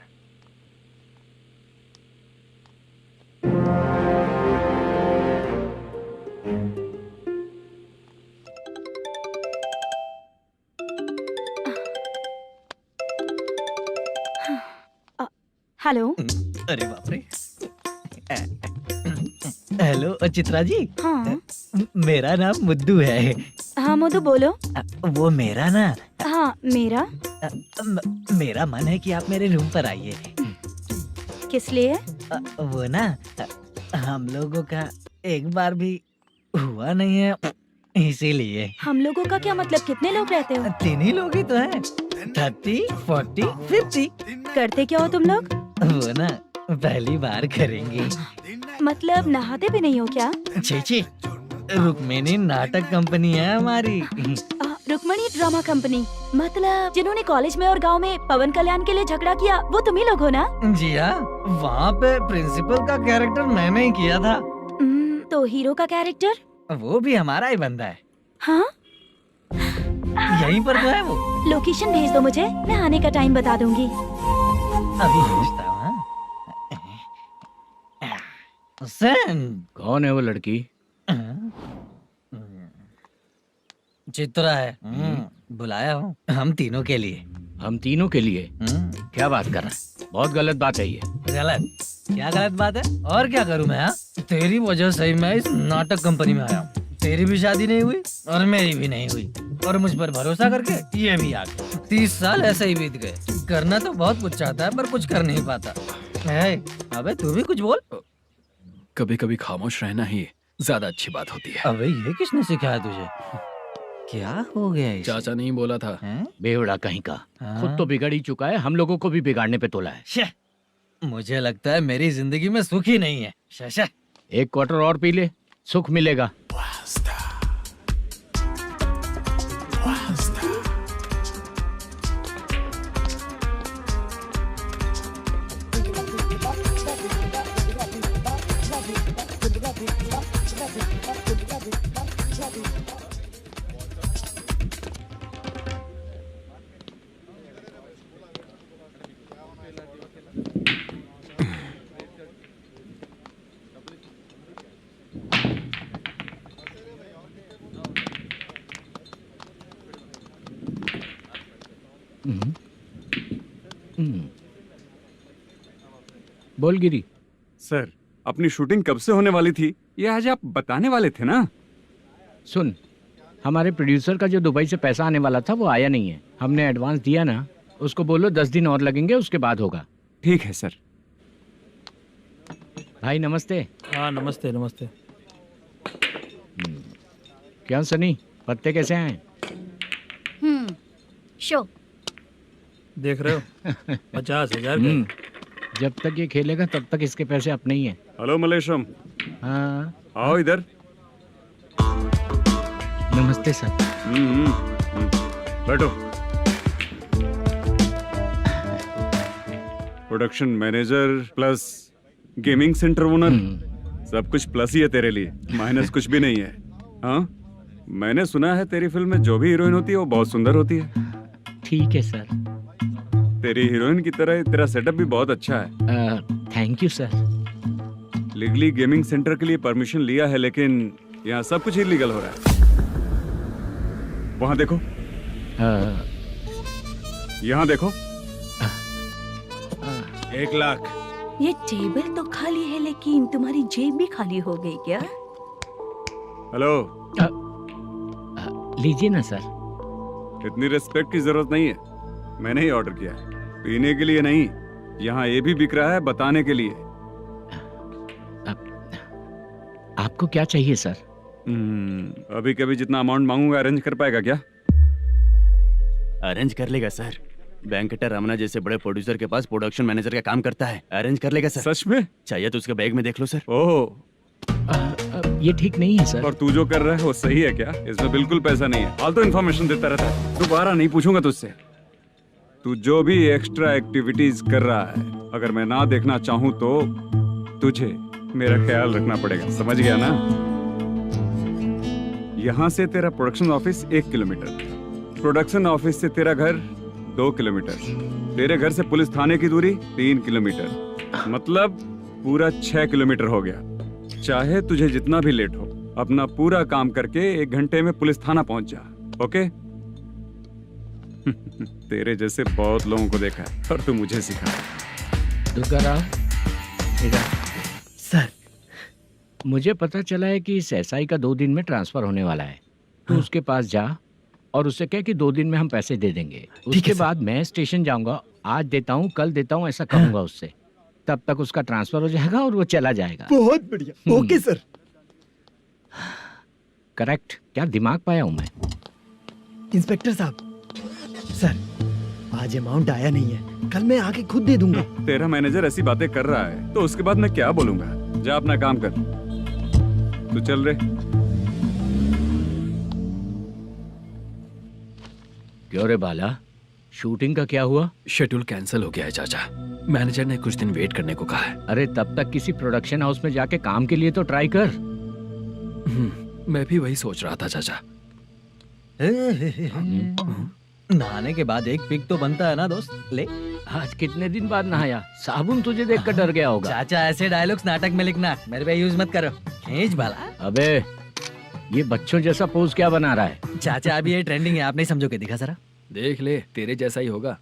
हेलो। अरे बाप रे। हेलो चित्रा जी। हाँ मेरा नाम मुद्दू है। हाँ मधु बोलो। वो मेरा ना हाँ मेरा मेरा मन है कि आप मेरे रूम पर आइए। किस लिए? वो ना हम लोगों का एक बार भी हुआ नहीं है, इसीलिए। हम लोगों का क्या मतलब? कितने लोग रहते हो? 3 ही लोग ही तो हैं। 30, 40, 50। करते क्या हो तुम लोग? वो ना पहली बार करेंगे। मतलब नहाते भी नहीं हो क्या? छी, रुक्मिणी नाटक कंपनी है हमारी। Rukmani drama company? मतलब जिन्होंने कॉलेज में और गांव में पवन कल्याण के लिए झगड़ा किया वो तुम ही लोग हो ना? जी हाँ, वहाँ पे प्रिंसिपल का कैरेक्टर मैंने ही किया था। तो हीरो का कैरेक्टर? वो भी हमारा ही बंदा है। हाँ यहीं पर तो है वो। लोकेशन भेज दो मुझे, मैं आने का टाइम बता दूंगी। अभी भेजता हूँ। कौन है वो लड़की? चित्रा है। बुलाया हूँ हम तीनों के लिए। हम तीनों के लिए? क्या बात कर रहा है? बहुत गलत बात है ये। गलत? क्या गलत बात है? और क्या करूँ मैं? तेरी वजह से ही मैं इस नाटक कंपनी में आया हूँ। तेरी भी शादी नहीं हुई और मेरी भी नहीं हुई, और मुझ पर भरोसा करके ये भी आ गया। 30 साल ऐसे ही बीत गए। करना तो बहुत कुछ चाहता है पर कुछ कर नहीं पाता है। अबे तू भी कुछ बोल। कभी कभी खामोश रहना ही ज्यादा अच्छी बात होती है। अबे ये किसने सिखाया तुझे? क्या हो गया इसे? चाचा नहीं बोला था। बेवड़ा कहीं का। खुद तो बिगड़ ही चुका है, हम लोगों को भी बिगाड़ने पे तोला है। मुझे लगता है मेरी जिंदगी में सुख ही नहीं है। शशा, 1 क्वार्टर और पी ले, सुख मिलेगा। बोल गिरी। सर, अपनी शूटिंग कब से होने वाली थी ये आज आप बताने वाले थे ना? सुन, हमारे प्रोड्यूसर का जो दुबई से पैसा आने वाला था वो आया नहीं है। हमने एडवांस दिया ना, उसको बोलो 10 दिन और लगेंगे, उसके बाद होगा। ठीक है सर। भाई नमस्ते। हाँ नमस्ते नमस्ते। क्या सनी, पत्ते कैसे आए? शो देख रहे हो 50,000 का। जब तक ये खेलेगा तब तक इसके पैसे अपने ही हैं। हेलो मलेशम। हाँ आओ इधर। नमस्ते सर। बैठो। Production manager plus gaming centre owner, सब कुछ प्लस ही है तेरे लिए, माइनस कुछ भी नहीं है। हाँ, मैंने सुना है तेरी फिल्म में जो भी हीरोइन होती है वो बहुत सुंदर होती है। ठीक है सर। तेरी हीरोइन की तरह तेरा सेटअप भी बहुत अच्छा है। Thank you sir. Legally gaming centre के लिए परमिशन लिया है, लेकिन यहाँ सब कुछ इलीगल हो रहा है। वहाँ देखो, यहाँ देखो। 1 लाख। ये टेबल तो खाली है लेकिन तुम्हारी जेब भी खाली हो गई क्या? हेलो। लीजिए ना सर। इतनी रिस्पेक्ट की जरूरत नहीं है, मैंने ही ऑर्डर किया है। पीने के लिए नहीं, यहाँ ये भी बिक रहा है बताने के लिए। आपको क्या चाहिए सर? अभी कभी जितना अमाउंट मांगूंगा अरेंज कर पाएगा क्या? अरेंज कर लेगा सर। वेंकटा रमना जैसे बड़े प्रोड्यूसर के पास प्रोडक्शन मैनेजर का काम करता है, अरेंज कर लेगा सर। सच में? चाहिए तो उसके बैग में देख लो सर। ओह, ये ठीक नहीं है सर। और तू जो कर रहा है वो सही है क्या? इसमें बिल्कुल पैसा नहीं है, फालतू इन्फॉर्मेशन देता रहता है। दोबारा नहीं पूछूंगा तुझसे। तू जो भी एक्स्ट्रा एक्टिविटीज कर रहा है, अगर मैं ना देखना चाहूं तो तुझे मेरा ख्याल रखना पड़ेगा, समझ गया ना? यहाँ से तेरा production office 1 kilometre, production office से तेरा घर 2 किलोमीटर, तेरे घर से पुलिस थाने की दूरी 3 किलोमीटर, मतलब पूरा 6 किलोमीटर हो गया। चाहे तुझे जितना भी लेट हो, अपना पूरा काम करके 1 घंटे में पुलिस थाना पहुंच जा, ओके? तेरे जैसे बहुत लोगों को देखा है और तू मुझे सिखा। दुर्गाराव, सर, मुझे पता चला है कि इस एसआई का 2 दिन में ट्रांसफर होने वाला है। तू उसके पास जा और उससे कह कि 2 दिन में हम पैसे दे देंगे। उसके बाद मैं स्टेशन जाऊंगा, आज देता हूँ कल देता हूँ ऐसा कहूंगा उससे। तब तक उसका ट्रांसफर हो जाएगा और वो चला जाएगा। बहुत बढ़िया, ओके सर। करेक्ट, क्या दिमाग पाया हूँ मैं। इंस्पेक्टर साहब, सर आज अमाउंट आया नहीं है, कल मैं आके खुद दे दूंगा। तेरा मैनेजर ऐसी बातें कर रहा है तो उसके बाद मैं क्या बोलूंगा? जा अपना काम कर, तू चल रे। क्यों रे बाला, शूटिंग का क्या हुआ? शेड्यूल कैंसिल हो गया है चाचा। मैनेजर ने कुछ दिन वेट करने को कहा है। अरे तब तक किसी प्रोडक्शन हाउस में जाके काम के लिए तो ट्राई कर। मैं भी वही सोच रहा था चाचा। नहाने के बाद एक पिक तो बनता है ना दोस्त। ले, आज कितने दिन बाद नहाया? साबुन तुझे देखकर डर गया होगा। चाचा ऐसे डायलॉग्स नाटक में लिखना, मेरे पे यूज मत करो। खींच बाला। अबे ये बच्चों जैसा पोज क्या बना रहा है? चाचा अभी ये ट्रेंडिंग है, आप नहीं समझोगे, दिखा जरा। देख ले, तेरे जैसा ही होगा।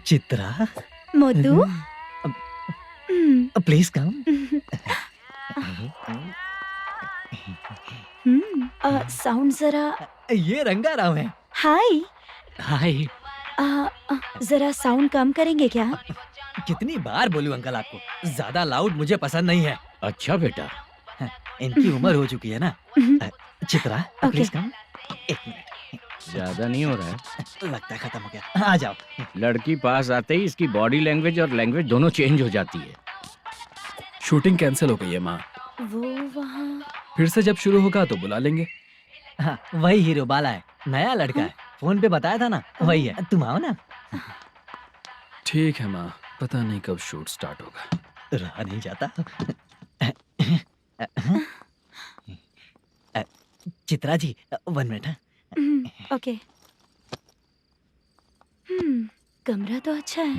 Chitra, Modu, please come. Sound जरा। ये रंगा राव है। हाय। हाय। जरा साउंड कम करेंगे क्या? कितनी बार बोलूं अंकल आपको, ज्यादा लाउड मुझे पसंद नहीं है। अच्छा बेटा, इनकी उम्र हो चुकी है ना। Chitra, please come. 1 मिनट, ज्यादा नहीं हो रहा है? लगता है खत्म हो गया। आ जाओ। लड़की पास आते ही इसकी बॉडी लैंग्वेज और लैंग्वेज दोनों चेंज हो जाती है। शूटिंग कैंसिल हो गई है माँ। वो वहाँ। फिर से जब शुरू होगा तो बुला लेंगे। हाँ, वही हीरो बाला है, नया लड़का है। फोन पे बताया था ना, वही है। तुम आओ ना। ठीक है माँ, पता नहीं कब शूट स्टार्ट होगा। रहा नहीं जाता। चित्रा जी, 1 मिनट। ओके। कमरा तो अच्छा है।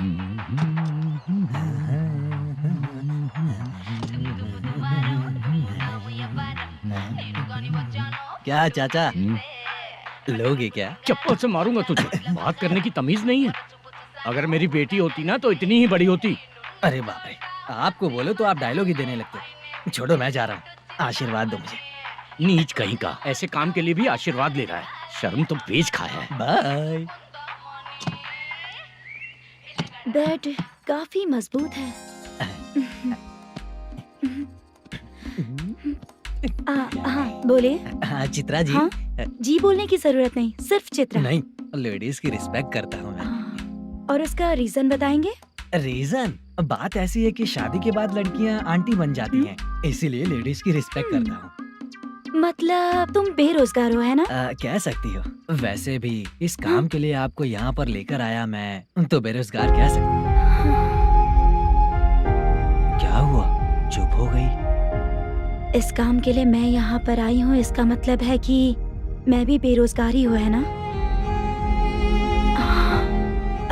क्या चाचा, लोगे क्या? चप्पल से मारूंगा तुझे। बात करने की तमीज नहीं है। अगर मेरी बेटी होती ना तो इतनी ही बड़ी होती। अरे बाप रे, आपको बोलो तो आप डायलॉग ही देने लगते। छोड़ो, मैं जा रहा हूँ, आशीर्वाद दो मुझे। नीच कहीं का, ऐसे काम के लिए भी आशीर्वाद ले रहा है। शर्म तो बेच खाया है। बाय। बेड काफी मजबूत है। हाँ बोले। हाँ चित्रा जी। हाँ? जी बोलने की जरूरत नहीं, सिर्फ चित्रा। नहीं, लेडीज की रिस्पेक्ट करता हूँ मैं। और उसका रीजन बताएंगे? रीजन? बात ऐसी है कि शादी के बाद लड़कियाँ आंटी बन जाती हैं, इसीलिए लेडीज की रिस्पेक्ट करता हूँ। मतलब तुम बेरोजगार हो, है ना? कह सकती हो। वैसे भी इस काम के लिए आपको यहाँ पर लेकर आया मैं, तो बेरोजगार कह सकती हूँ। क्या हुआ, चुप हो गई? इस काम के लिए मैं यहाँ पर आई हूँ, इसका मतलब है कि मैं भी बेरोजगार ही हूँ, है ना?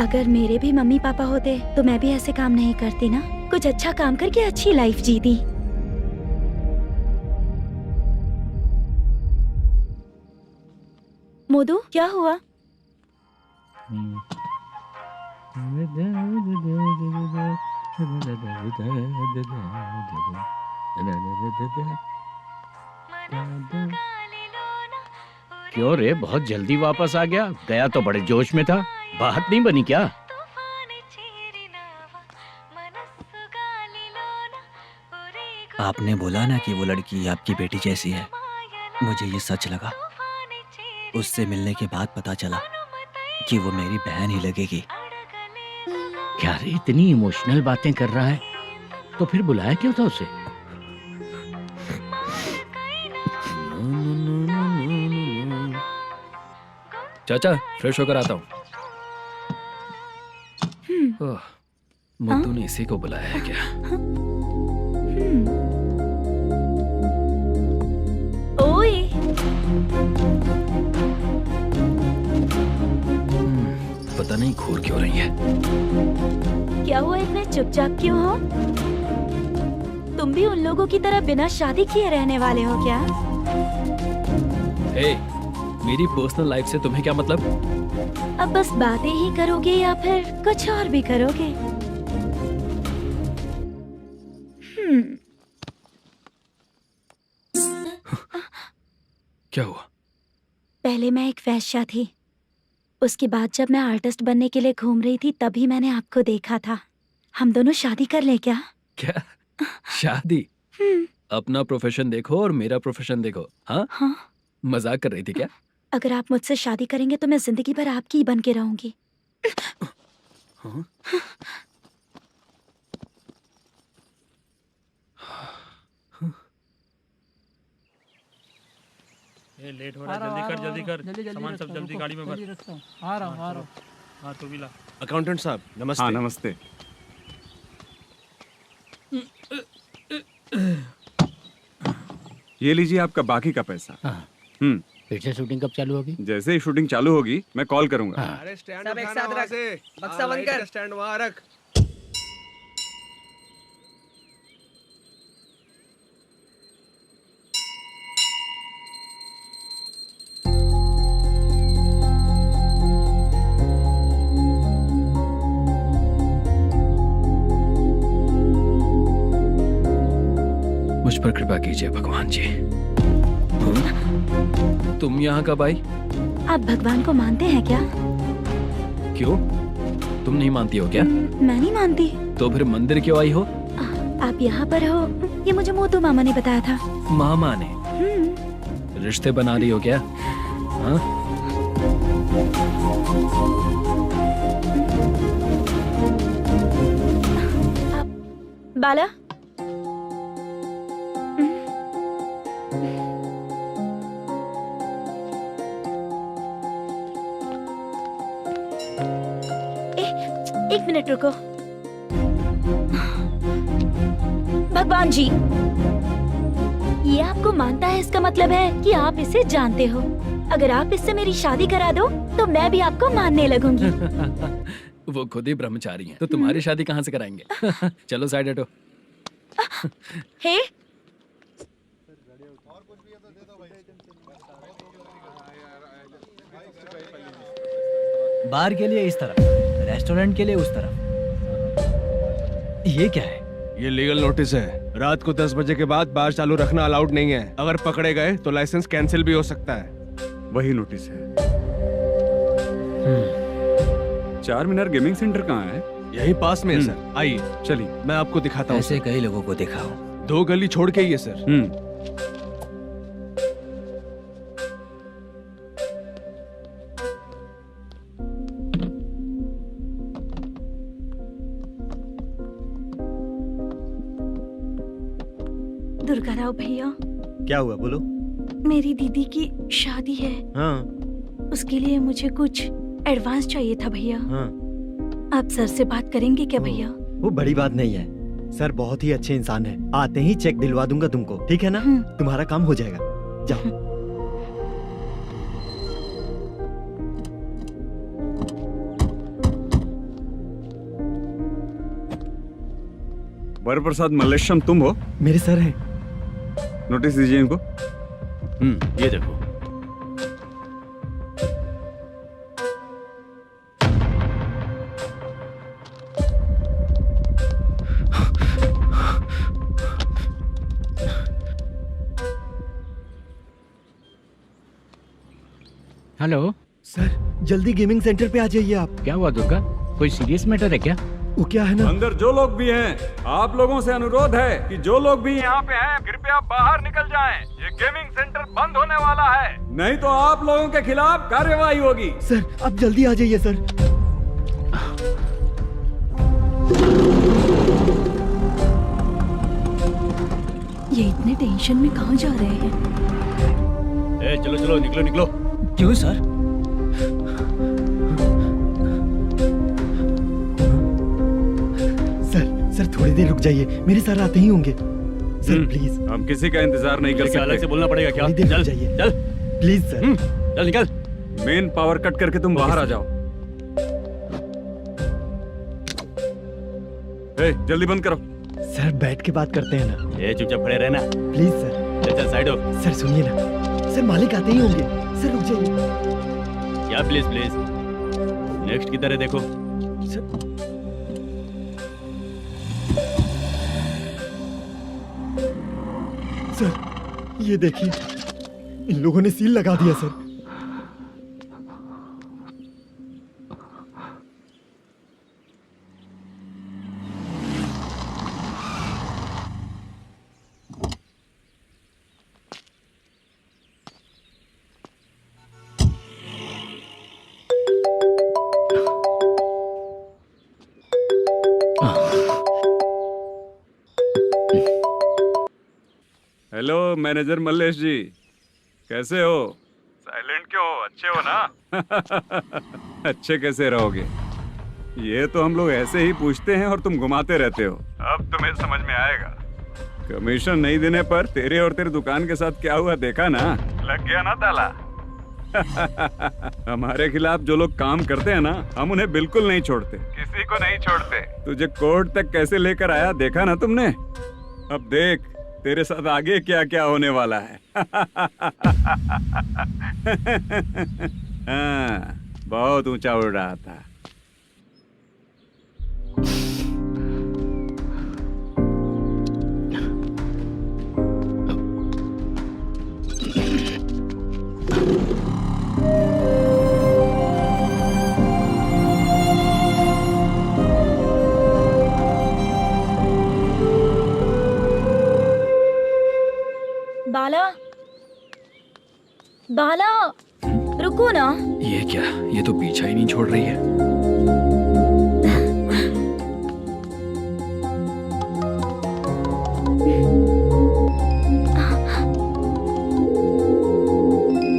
अगर मेरे भी मम्मी पापा होते तो मैं भी ऐसे काम नहीं करती ना। कुछ अच्छा काम करके अच्छी लाइफ जीती। मोदू, क्या हुआ? क्यों रे, बहुत जल्दी वापस आ गया? गया तो बड़े जोश में था। बात नहीं बनी क्या? आपने बोला ना कि वो लड़की आपकी बेटी जैसी है, मुझे ये सच लगा। उससे मिलने के बाद पता चला कि वो मेरी बहन ही लगेगी। क्या रे, इतनी इमोशनल बातें कर रहा है तो फिर बुलाया क्यों था उसे? चाचा फ्रेश होकर आता हूँ। ओह, मुद्दू ने इसी को बुलाया है क्या? ओए, पता नहीं घूर क्यों रही है। क्या हुआ, इतने चुपचाप क्यों हो? तुम भी उन लोगों की तरह बिना शादी किए रहने वाले हो क्या? हे, मेरी पर्सनल लाइफ से तुम्हें क्या मतलब? अब बस बातें ही करोगे या फिर कुछ और भी करोगे? क्या हुआ? पहले मैं एक वेश्या थी, उसके बाद जब मैं आर्टिस्ट बनने के लिए घूम रही थी तभी मैंने आपको देखा था। हम दोनों शादी कर ले क्या? क्या शादी? अपना प्रोफेशन देखो और मेरा प्रोफेशन देखो। हाँ हाँ, मजाक कर रही थी क्या? अगर आप मुझसे शादी करेंगे तो मैं जिंदगी भर आपकी ही बन के रहूंगी। हाँ? ये लेट हो रहा है, जल्दी कर सामान सब जल्दी गाड़ी में भर। आ रहा हूँ। हाँ तू भी ला। अकाउंटेंट साहब नमस्ते। हाँ नमस्ते। ये लीजिए आपका बाकी का पैसा। फिर से शूटिंग कब चालू होगी? जैसे ही शूटिंग चालू होगी मैं कॉल करूंगा। अरे स्टैंड सब एक साथ रख, बक्सा बंद कर, स्टैंड वहाँ रख। मुझ पर कृपा कीजिए भगवान जी। तुम यहाँ कब आई? आप भगवान को मानते हैं क्या? क्यों? तुम नहीं मानती हो क्या? मैं नहीं मानती। तो फिर मंदिर क्यों आई हो? आप यहाँ पर हो ये मुझे मोटू मामा ने बताया था। मामा ने? रिश्ते बना रही हो क्या? हाँ? बाला, एक मिनट रुको। भगवान जी, ये आपको मानता है, इसका मतलब है कि आप इसे जानते हो। अगर आप इससे मेरी शादी करा दो तो मैं भी आपको मानने लगूंगी। वो खुद ही ब्रह्मचारी हैं, तो तुम्हारी शादी कहाँ से कराएंगे? चलो साइड हटो। हे, बार के लिए इस तरफ, रेस्टोरेंट के लिए उस तरफ। ये क्या है? ये लीगल नोटिस है। रात को 10 बजे के बाद बार चालू रखना अलाउड नहीं है। अगर पकड़े गए तो लाइसेंस कैंसिल भी हो सकता है। वही नोटिस है। चार मीनार गेमिंग सेंटर कहाँ है? यही पास में है सर, आइए चलिए मैं आपको दिखाता हूँ। ऐसे कई लोगों को देखा हूँ। 2 गली छोड़ के ही है सर। दुर्गा राव भैया, क्या हुआ बोलो। मेरी दीदी की शादी है, हाँ उसके लिए मुझे कुछ एडवांस चाहिए था भैया। हाँ। आप सर से बात करेंगे क्या भैया? वो बड़ी बात नहीं है, सर बहुत ही अच्छे इंसान है। आते ही चेक दिलवा दूंगा तुमको, ठीक है ना? तुम्हारा काम हो जाएगा, जाओ। वरप्रसाद मल्लेश्वरम तुम हो? मेरे सर हैं। नोटिस दीजिए इनको। ये देखो। हेलो सर, जल्दी गेमिंग सेंटर पे आ जाइए आप। क्या हुआ दुर्गा? कोई सीरियस मैटर है क्या? वो क्या है ना, अंदर जो लोग भी हैं, आप लोगों से अनुरोध है कि जो लोग भी यहाँ पे हैं, कृपया बाहर निकल जाएं। ये गेमिंग सेंटर बंद होने वाला है, नहीं तो आप लोगों के खिलाफ कार्यवाही होगी। सर आप जल्दी आ जाइए सर। ये इतने टेंशन में कहाँ जा रहे हैं? चलो चलो निकलो निकलो। क्यों सर? थोड़ी देर रुक जाइए, मेरे सर आते ही होंगे। Sir please. हम किसी का इंतजार नहीं कर सकते। अलग से बोलना पड़ेगा क्या? थोड़ी देर चल रुक जाइए चल प्लीज सर। चल निकल। मेन पावर कट करके तुम बाहर आ जाओ। ए, जल्दी बंद करो। सर बैठ के बात करते हैं ना। ये चुपचाप खड़े रहना। Please sir. चल चल साइड हो। सर सुनिए ना, सर मालिक आते ही होंगे। सर रुक जाइए। क्या प्लीज प्लीज? नेक्स्ट किधर है देखो। सर ये देखिए, इन लोगों ने सील लगा दिया सर। हेलो मैनेजर मल्लेश जी, कैसे हो? साइलेंट क्यों हो? अच्छे हो ना? अच्छे कैसे रहोगे? ये तो हम लोग ऐसे ही पूछते हैं और तुम घुमाते रहते हो। अब तुम्हें समझ में आएगा। कमीशन नहीं देने पर तेरे और तेरी दुकान के साथ क्या हुआ देखा ना? लग गया ना ताला। हमारे खिलाफ जो लोग काम करते हैं ना, हम उन्हें बिल्कुल नहीं छोड़ते, किसी को नहीं छोड़ते। तुझे कोर्ट तक कैसे लेकर आया देखा ना तुमने? अब देख तेरे साथ आगे क्या क्या होने वाला है। हाँ, बहुत ऊंचा उड़ रहा था। बाला, बाला, रुको ना। ये क्या? ये तो पीछा ही नहीं छोड़ रही है।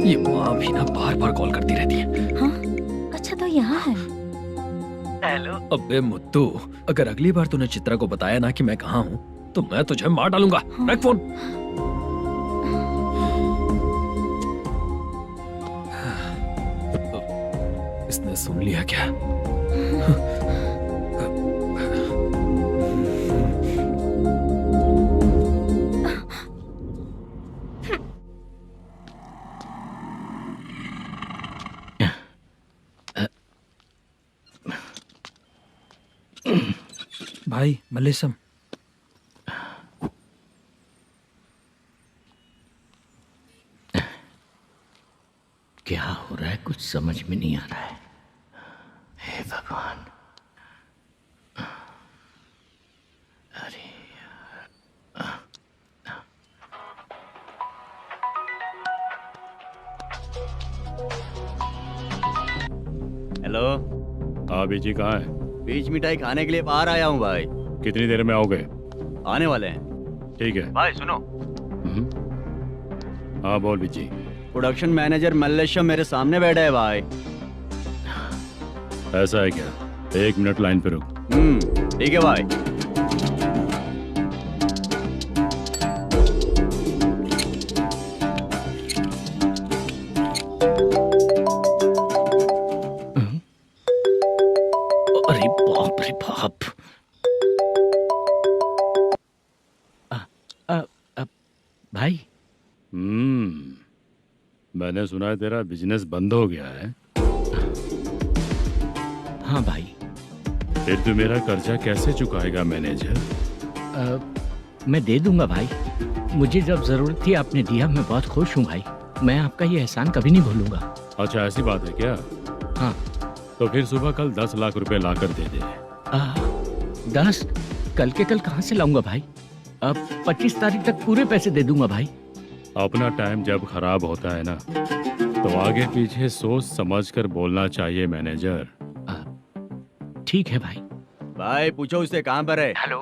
ये माँ भी ना बार बार कॉल करती रहती है। हाँ? अच्छा तो यहाँ है। हेलो। अबे मुत्तू, अगर अगली बार तूने चित्रा को बताया ना कि मैं कहाँ हूँ तो मैं तुझे मार डालूंगा। रख फोन। इसने सुन लिया क्या? भाई मल्लेशम, क्या हो रहा है? कुछ समझ में नहीं आ रहा है। हे भगवान। अरे हेलो। हाँ बीजी कहाँ है? बीच मिठाई खाने के लिए बाहर आया हूँ भाई। कितनी देर में आओगे? आने वाले हैं। ठीक है। भाई सुनो, हाँ बोल बीजी। प्रोडक्शन मैनेजर मल्लेशम मेरे सामने बैठा है भाई। ऐसा है क्या? 1 मिनट लाइन पे रुक। ठीक है भाई। अरे बाप रे बाप। भाई मैंने सुना है तेरा बिजनेस बंद हो गया है। हाँ भाई। फिर तू मेरा कर्जा कैसे चुकाएगा मैनेजर? मैं दे दूंगा भाई। मुझे जब जरूरत थी आपने दिया, मैं बहुत खुश हूँ भाई। मैं आपका ये एहसान कभी नहीं भूलूंगा। अच्छा ऐसी बात है क्या? हाँ। तो फिर सुबह कल 10 लाख रुपए लाकर दे दे। 10? कल के कल कहाँ से लाऊंगा भाई? अब 25 तारीख तक पूरे पैसे दे दूंगा भाई। अपना टाइम जब खराब होता है ना, तो आगे पीछे सोच समझ कर बोलना चाहिए मैनेजर। ठीक है भाई। भाई पूछो उससे कहाँ पर है। Hello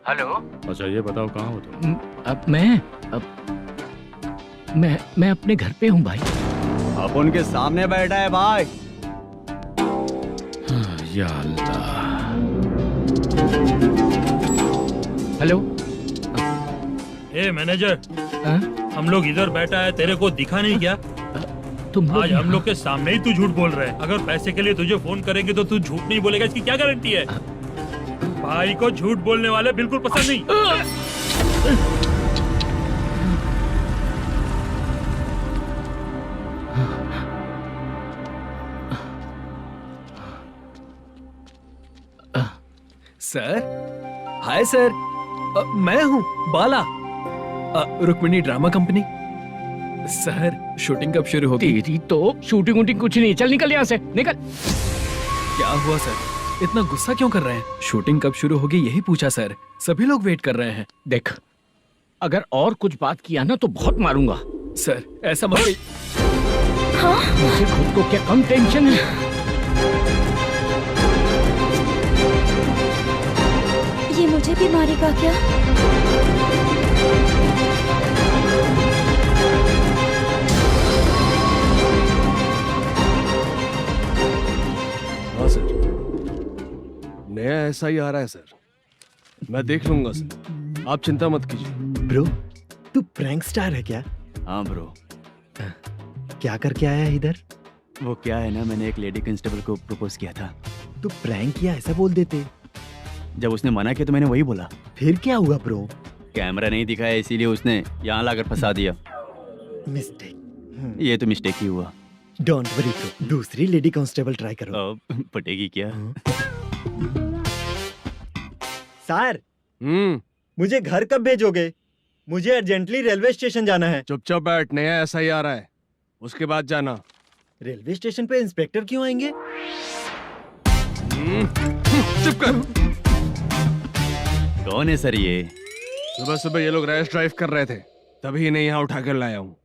hello. अच्छा ये बताओ कहाँ हो तुम? अब मैं अपने घर पे हूँ भाई। अब उनके सामने बैठा है भाई। या अल्लाह। हेलो। ए मैनेजर, हाँ? हम लोग इधर बैठा है, तेरे को दिखा नहीं क्या? तुम लोग आज हम लोग के सामने ही तू झूठ बोल रहा है। अगर पैसे के लिए तुझे फोन करेंगे तो तू झूठ नहीं बोलेगा, इसकी क्या गारंटी है? भाई को झूठ बोलने वाले बिल्कुल पसंद नहीं। सर, हाय सर, मैं हूँ Bala, Rukmini drama company. Sir, shooting कब शुरू होगी? तेरी तो शूटिंग वूटिंग कुछ नहीं, चल निकल यहाँ से, निकल। क्या हुआ सर, इतना गुस्सा क्यों कर रहे हैं? शूटिंग कब शुरू होगी यही पूछा सर, सभी लोग वेट कर रहे हैं। देख, अगर और कुछ बात किया ना तो बहुत मारूंगा। सर ऐसा मत कहिए। मुझे खुद को क्या कम टेंशन है? ये मुझे भी मारेगा क्या? हाँ सर, नया ऐसा ही आ रहा है सर, मैं देख लूंगा सर, आप चिंता मत कीजिए। ब्रो, तू प्रैंक स्टार है क्या? हाँ ब्रो। क्या करके आया है इधर? वो क्या है ना, मैंने एक लेडी कांस्टेबल को प्रपोज किया था। तू प्रैंक किया ऐसा बोल देते। जब उसने मना किया तो मैंने वही बोला। फिर क्या हुआ ब्रो? कैमरा नहीं दिखाया इसीलिए उसने यहाँ लाकर फंसा दिया। मिस्टेक। ये तो मिस्टेक ही हुआ। डोंट वरी ब्रो, दूसरी लेडी कांस्टेबल ट्राई करो। पटेगी क्या? सर, मुझे घर कब भेजोगे? मुझे अर्जेंटली रेलवे स्टेशन जाना है। चुपचाप बैठ, नया ऐसा ही आ रहा है, उसके बाद जाना। रेलवे स्टेशन पे इंस्पेक्टर क्यों आएंगे? चुप कर। कौन है सर ये? सुबह सुबह ये लोग रैश ड्राइव कर रहे थे, तभी इन्हें यहाँ उठा कर लाया हूँ।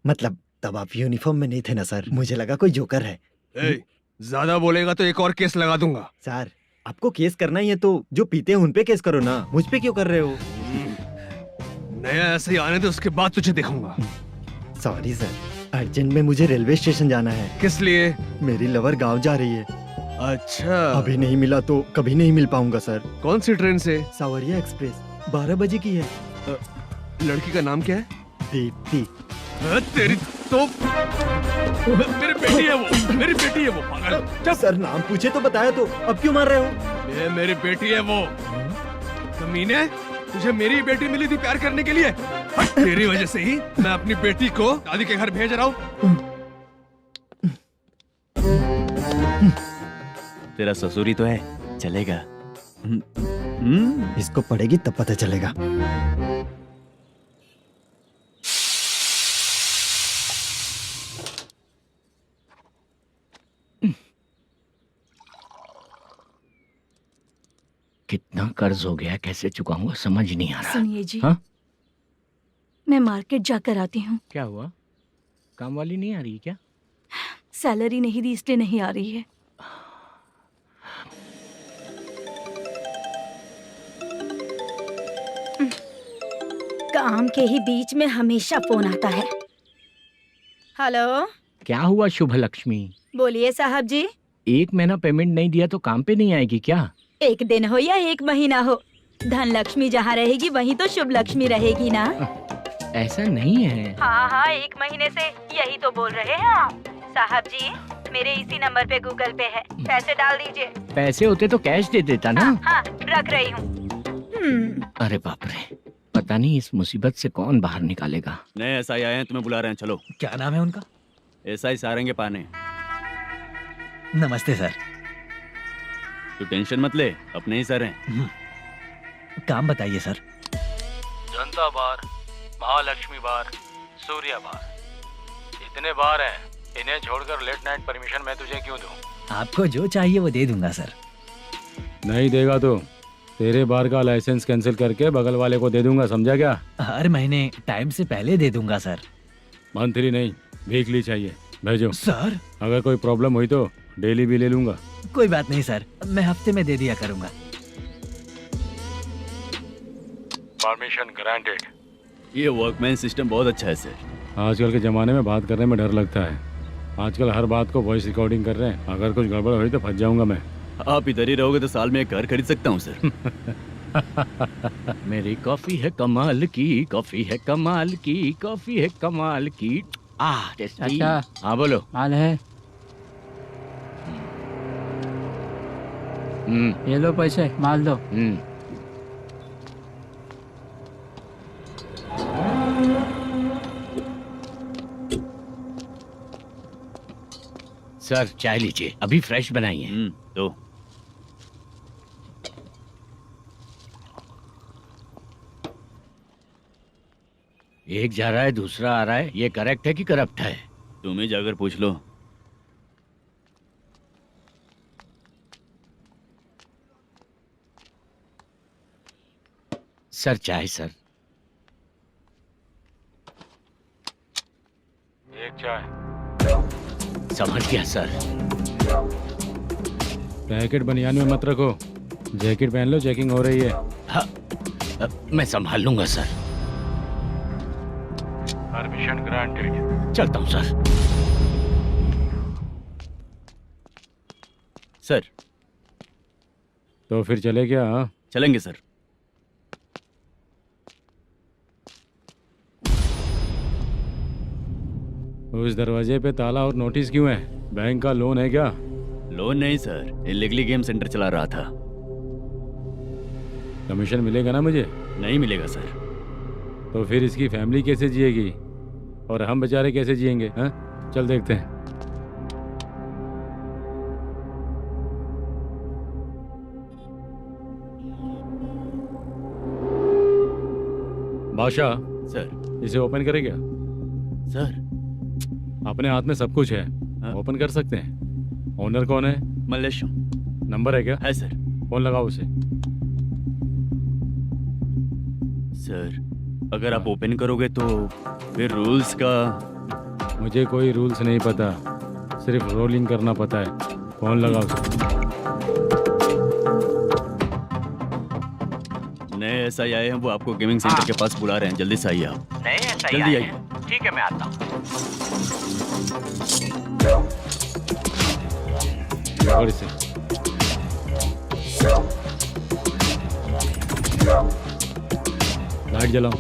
मतलब तब आप यूनिफॉर्म में नहीं थे ना सर, मुझे लगा कोई जोकर है। ज्यादा बोलेगा तो एक और केस लगा दूंगा। सर, आपको केस करना ही है तो जो पीते हैं उन पे केस करो ना, मुझ पे क्यों कर रहे हो? नया ऐसे ही आने दो, उसके बाद तुझे देखूंगा। सॉरी सर, अर्जेंट में मुझे रेलवे स्टेशन जाना है। किस लिए? मेरी लवर गांव जा रही है। अच्छा, अभी नहीं मिला तो कभी नहीं मिल पाऊंगा सर। कौन सी ट्रेन से? सावरिया एक्सप्रेस, 12 बजे की है। लड़की का नाम क्या है? दीप्ति। तेरी तो मेरी बेटी है वो, मेरी बेटी है वो। पागल। सर नाम पूछे तो बताया तो अब क्यों मार रहे हो? ये मेरी बेटी है वो। कमीने, तुझे मेरी बेटी मिली थी प्यार करने के लिए, तेरी वजह से ही मैं अपनी बेटी को दादी के घर भेज रहा हूँ। तेरा ससुरी तो है, चलेगा। इसको पड़ेगी तब पता चलेगा। कितना कर्ज हो गया, कैसे चुकाऊंगा समझ नहीं आ रहा। सुनिए जी, हाँ? मैं मार्केट जाकर आती हूँ। क्या हुआ, काम वाली नहीं आ रही क्या? सैलरी नहीं दी इसलिए नहीं आ रही है। काम के ही बीच में हमेशा फोन आता है। हेलो, क्या हुआ शुभ लक्ष्मी? बोलिए साहब जी। 1 महीना पेमेंट नहीं दिया तो काम पे नहीं आएगी क्या? 1 दिन हो या 1 महीना हो, धन लक्ष्मी जहाँ रहेगी वहीं तो शुभ लक्ष्मी रहेगी ना। ऐसा नहीं है। हाँ हाँ, 1 महीने से यही तो बोल रहे हैं आप। साहब जी, मेरे इसी नंबर पे गूगल पे है, पैसे डाल दीजिए। पैसे होते तो कैश दे देता ना। हाँ, रख रही हूँ। अरे बाप रे, पता नहीं इस मुसीबत से कौन बाहर निकालेगा। नए एसआई आए हैं, तुम्हें बुला रहे हैं, चलो। क्या नाम है उनका? एसआई सारंगे पाने। नमस्ते सर। तू टेंशन मत ले, अपने ही सर हैं। काम बताइए सर। जनता बार, महालक्ष्मी बार, सूर्या बार, इतने बार हैं, इन्हें छोड़कर लेट नाइट परमिशन मैं तुझे क्यों दूं? आपको जो चाहिए वो दे दूंगा सर। नहीं देगा तो तेरे बार का लाइसेंस कैंसिल करके बगल वाले को दे दूंगा, समझा क्या? हर महीने टाइम से पहले दे दूंगा सर। मंथली नहीं, वीकली चाहिए, भेजो। सर, अगर कोई प्रॉब्लम हुई तो डेली भी ले लूंगा। कोई बात नहीं सर, मैं हफ्ते में दे दिया करूंगा। Permission granted. ये वर्कमैन सिस्टम बहुत अच्छा है सर। आजकल के ज़माने में बात करने में डर लगता है। आजकल हर बात को वॉइस रिकॉर्डिंग कर रहे हैं। अगर कुछ गड़बड़ हुई तो फंस जाऊंगा मैं। आप इधर ही रहोगे तो साल में एक घर खरीद सकता हूँ सर। मेरी कॉफी है कमाल की, कॉफी है कमाल की, कॉफी है कमाल की। टेस्टी। हाँ बोलो। माल है, ये लो पैसे, माल दो। सर चाय लीजिए, अभी फ्रेश बनाई है। तो एक जा रहा है दूसरा आ रहा है, ये करेक्ट है कि करप्ट है? तुम ही जाकर पूछ लो। सर चाय सर। एक चाय। समझ गया सर। पैकेट बनियान में मत रखो, जैकेट पहन लो, चेकिंग हो रही है। हाँ, मैं संभाल लूंगा सर। Permission granted. चलता हूँ सर। सर तो फिर चले क्या? हाँ? चलेंगे सर। उस दरवाजे पे ताला और नोटिस क्यों है? बैंक का लोन है क्या? लोन नहीं सर, इलीगली गेम सेंटर चला रहा था। कमीशन मिलेगा ना मुझे? नहीं मिलेगा सर। तो फिर इसकी फैमिली कैसे जिएगी और हम बेचारे कैसे जिएंगे? हाँ, चल देखते हैं। बादशाह सर। इसे ओपन करे क्या? सर अपने हाथ में सब कुछ है, ओपन कर सकते हैं। ओनर कौन है? मल्लेशम। नंबर है क्या? है सर। फोन लगाओ उसे। सर अगर आप ओपन करोगे तो फिर रूल्स का। मुझे कोई रूल्स नहीं पता, सिर्फ रोलिंग करना पता है। फोन लगाओ उसे। नए एसआई आए हैं, वो आपको गेमिंग सेंटर के पास बुला रहे हैं। जल्दी से आइए आप। नए ऐसा ही जल्दी आए आइए। हैं। ठीक है मैं आता हूँ। पकड़ इसे। लाइट जलाओ।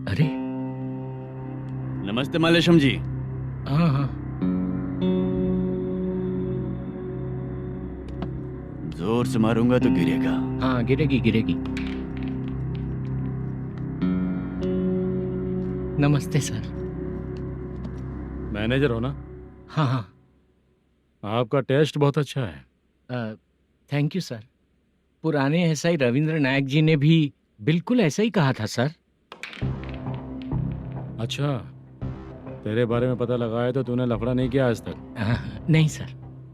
अरे नमस्ते मल्लेशम जी। हाँ हाँ। जोर से मारूंगा तो गिरेगा। हाँ गिरेगी गिरेगी। नमस्ते सर। मैनेजर हो ना? हाँ हाँ। आपका टेस्ट बहुत अच्छा है। Thank you sir. पुराने एसआई रविंद्र नायक जी ने भी बिल्कुल ऐसा ही कहा था सर। अच्छा, तेरे बारे में पता लगा है तो तूने लफड़ा नहीं किया आज तक? नहीं सर।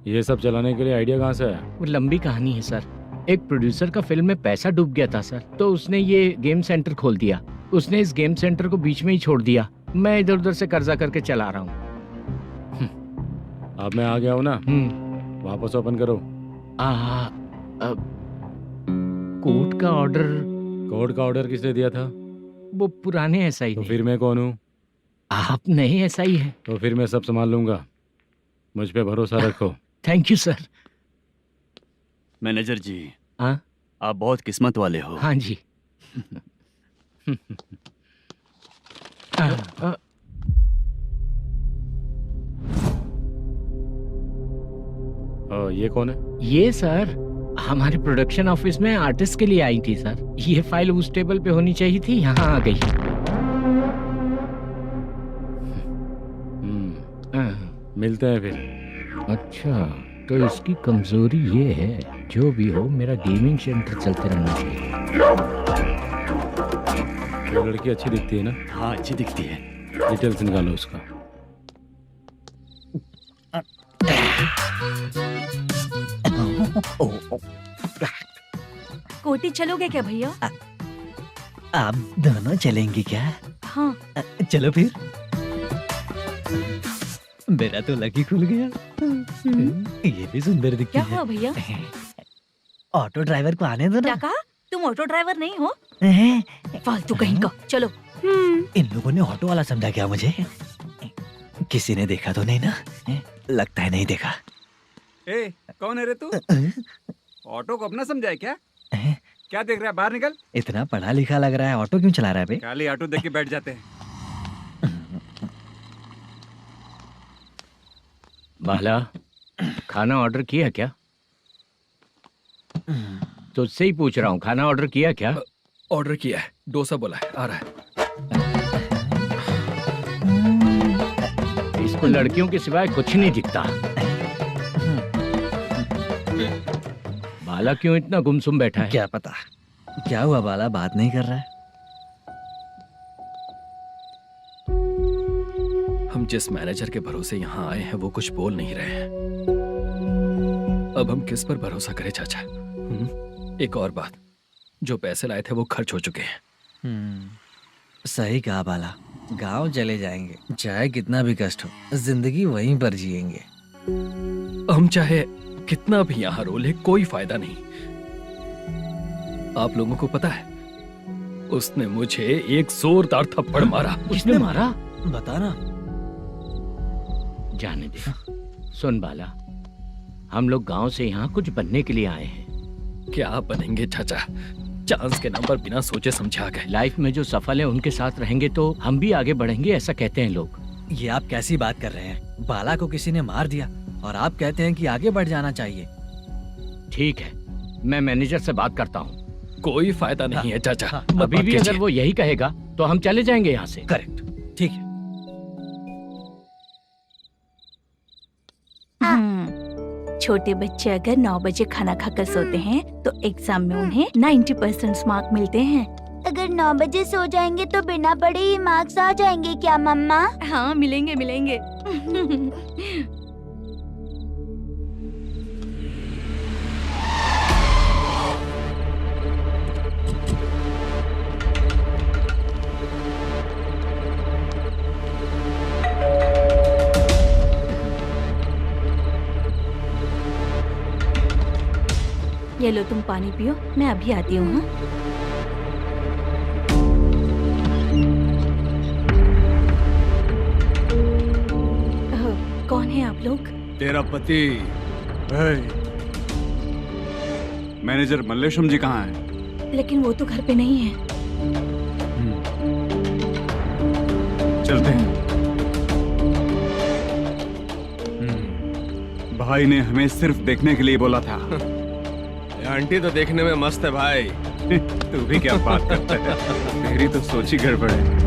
ये सब चलाने के लिए आइडिया कहाँ से आया? वो लंबी कहानी है सर। एक प्रोड्यूसर का फिल्म में पैसा डूब गया था सर, तो उसने ये गेम सेंटर खोल दिया। उसने इस गेम सेंटर को बीच में ही छोड़ दिया। मैं इधर उधर से कर्जा करके चला रहा हूँ। अब मैं आ गया हूँ ना, वापस ओपन करो। कोर्ट का ऑर्डर। कोर्ट का ऑर्डर किसने दिया था? वो पुराने एसआई। तो फिर मैं कौन हूँ? आप नए एसआई हैं। तो फिर मैं सब संभाल लूंगा, मुझ पे भरोसा रखो। Thank you sir. मैनेजर जी। हाँ? आप बहुत किस्मत वाले हो। हाँ जी। ये कौन है? ये सर हमारे प्रोडक्शन ऑफिस में आर्टिस्ट के लिए आई थी सर। ये फाइल उस टेबल पे होनी चाहिए थी, यहाँ आ गई। मिलते हैं फिर। अच्छा, तो इसकी कमजोरी ये है, जो भी हो मेरा गेमिंग सेंटर चलते रहना चाहिए। वो लड़की अच्छी दिखती है ना? हाँ अच्छी दिखती है। डिटेल्स निकालो उसका। कोटी चलोगे क्या भैया? आप दोनों चलेंगी क्या? हाँ। चलो फिर। मेरा तो लकी खुल गया। ये भी सुंदर दिखती क्या है। हुआ भैया? ऑटो ड्राइवर को आने दो ना। क्या कहा? तुम ऑटो ड्राइवर नहीं हो? फालतू कहीं का। चलो। इन लोगों ने ऑटो वाला समझा क्या मुझे? किसी ने देखा तो नहीं ना? लगता है नहीं देखा। ए, कौन है रे तू? ऑटो को अपना समझा है क्या? क्या देख रहा है? बाहर निकल। इतना पढ़ा लिखा लग रहा है, ऑटो क्यों चला रहा है बे? खाली ऑटो देख के बैठ जाते हैं। बाला, खाना ऑर्डर किया क्या? तुझसे ही पूछ रहा हूँ, खाना ऑर्डर किया क्या? ऑर्डर किया है, डोसा बोला है, आ रहा है। इसको लड़कियों के सिवाय कुछ नहीं दिखता। बाला क्यों इतना गुमसुम बैठा है? क्या पता क्या हुआ, बाला बात नहीं कर रहा है। हम जिस मैनेजर के भरोसे यहाँ आए हैं वो कुछ बोल नहीं रहे हैं। अब हम किस पर भरोसा करें चाचा? एक और बात, जो पैसे लाए थे वो खर्च हो चुके हैं। सही कहा बाला, गांव चले जाएंगे, चाहे कितना भी कष्ट हो, जिंदगी वहीं पर जिएंगे। हम चाहे कितना भी यहाँ रो ले, कोई फायदा नहीं। आप लोगों को पता है, उसने मुझे एक जोरदार थप्पड़ मारा। किसने मारा? बता ना। जाने दे। सुन बाला, हम लोग गांव से यहाँ कुछ बनने के लिए आए हैं। क्या बनेंगे चाचा? चांस के नाम पर बिना सोचे समझे आ गए। लाइफ में जो सफल है उनके साथ रहेंगे तो हम भी आगे बढ़ेंगे, ऐसा कहते हैं लोग। ये आप कैसी बात कर रहे हैं? बाला को किसी ने मार दिया और आप कहते हैं कि आगे बढ़ जाना चाहिए। ठीक है, मैं मैनेजर से बात करता हूँ। कोई फायदा नहीं है चाचा। अभी भी अगर वो यही कहेगा तो हम चले जाएंगे यहाँ से। करेक्ट, ठीक है। छोटे बच्चे अगर 9 बजे खाना खाकर सोते हैं तो एग्जाम में उन्हें 90% मार्क मिलते हैं। अगर 9 बजे सो जाएंगे तो बिना पढ़े ही मार्क्स आ जाएंगे क्या मम्मा? हाँ मिलेंगे मिलेंगे। ये लो तुम पानी पियो, मैं अभी आती हूँ। हाँ? कौन है आप लोग? तेरा पति। मैनेजर मल्लेशम जी कहाँ हैं? लेकिन वो तो घर पे नहीं है। चलते हैं। भाई ने हमें सिर्फ देखने के लिए बोला था। आंटी तो देखने में मस्त है भाई। तू भी क्या बात करता है? तेरी तो सोच ही गड़बड़ है।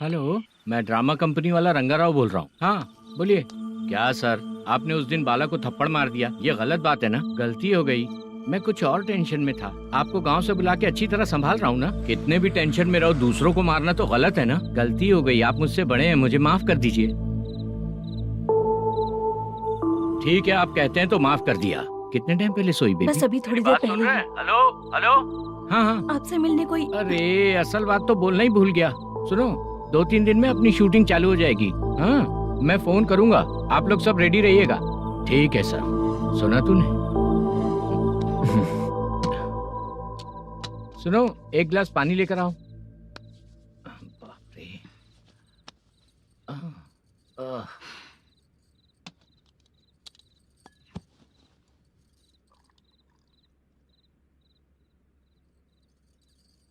हेलो, मैं ड्रामा कंपनी वाला रंगाराव बोल रहा हूँ। हाँ बोलिए। क्या सर, आपने उस दिन बाला को थप्पड़ मार दिया, ये गलत बात है ना? गलती हो गई, मैं कुछ और टेंशन में था। आपको गांव से बुला के अच्छी तरह संभाल रहा हूँ ना। कितने भी टेंशन में रहो, दूसरों को मारना तो गलत है ना। गलती हो गई, आप मुझसे बड़े हैं, मुझे माफ कर दीजिए। ठीक है, आप कहते हैं तो माफ कर दिया। कितने टाइम पहले सोई बेबी? बस अभी थोड़ी देर पहले। Hello hello. हाँ हाँ, आपसे मिलने कोई। अरे असल बात तो बोलना ही भूल गया। सुनो, 2-3 दिन में अपनी शूटिंग चालू हो जाएगी। हाँ, मैं फोन करूंगा, आप लोग सब रेडी रहिएगा। ठीक है सर। सुना तूने? सुनो, एक गिलास पानी लेकर आओ। बाप रे।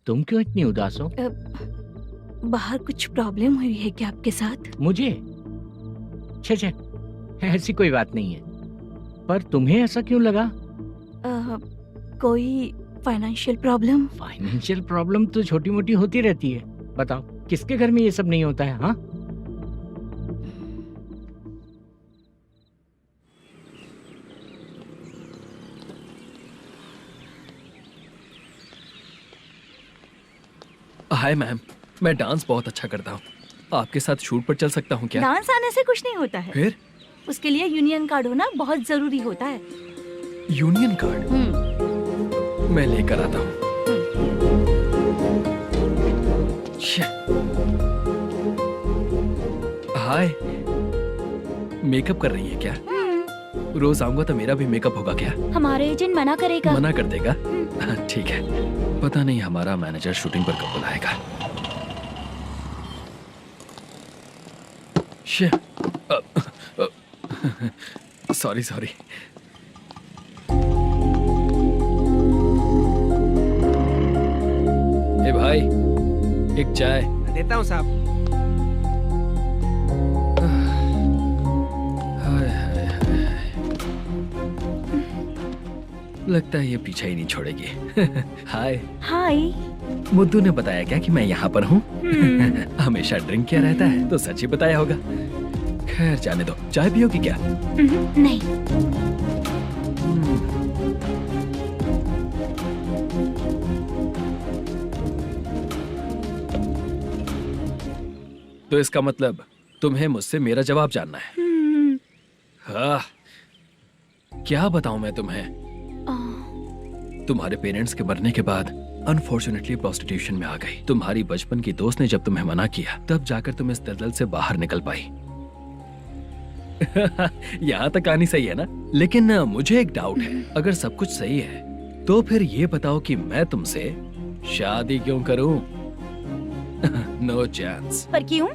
तुम क्यों इतनी उदास हो? बाहर कुछ प्रॉब्लम हुई है क्या आपके साथ? मुझे? छे छे, ऐसी कोई बात नहीं है। पर तुम्हें ऐसा क्यों लगा? कोई फाइनेंशियल प्रॉब्लम? फाइनेंशियल प्रॉब्लम तो छोटी मोटी होती रहती है। बताओ किसके घर में ये सब नहीं होता है? हाँ, हाय मैम, मैं डांस बहुत अच्छा करता हूँ। आपके साथ शूट पर चल सकता हूँ क्या? डांस आने से कुछ नहीं होता है। फिर? उसके लिए यूनियन कार्ड होना बहुत जरूरी होता है। Union card? मैं लेकर आता हूँ। हाय, मेकअप कर रही है क्या? रोज आऊंगा तो मेरा भी मेकअप होगा क्या? हमारे एजेंट मना करेगा। मना कर देगा? ठीक है, पता नहीं हमारा मैनेजर शूटिंग पर कब बुलाएगा। Sorry sorry. ए भाई, एक चाय। देता हूँ साहब। लगता है ये पीछा ही नहीं छोड़ेगी। हाय। हाय। मुद्दू ने बताया क्या कि मैं यहाँ पर हूँ? हमेशा ड्रिंक किया रहता है तो सच ही बताया होगा। खैर जाने दो, चाय पियोगी क्या? नहीं। तो इसका मतलब तुम्हें मुझसे मेरा जवाब जानना है? हाँ, क्या बताऊं मैं तुम्हें? तुम्हारे पेरेंट्स के मरने के बाद अनफॉर्चुनेटली प्रोस्टिट्यूशन में आ गई। तुम्हारी बचपन की दोस्त ने जब तुम्हें मना किया तब जाकर तुम इस दलदल से बाहर निकल पाई। यहाँ तक कहानी सही है ना? लेकिन मुझे एक डाउट है, अगर सब कुछ सही है तो फिर ये बताओ कि मैं तुमसे शादी क्यों करूं? No chance. पर क्यों?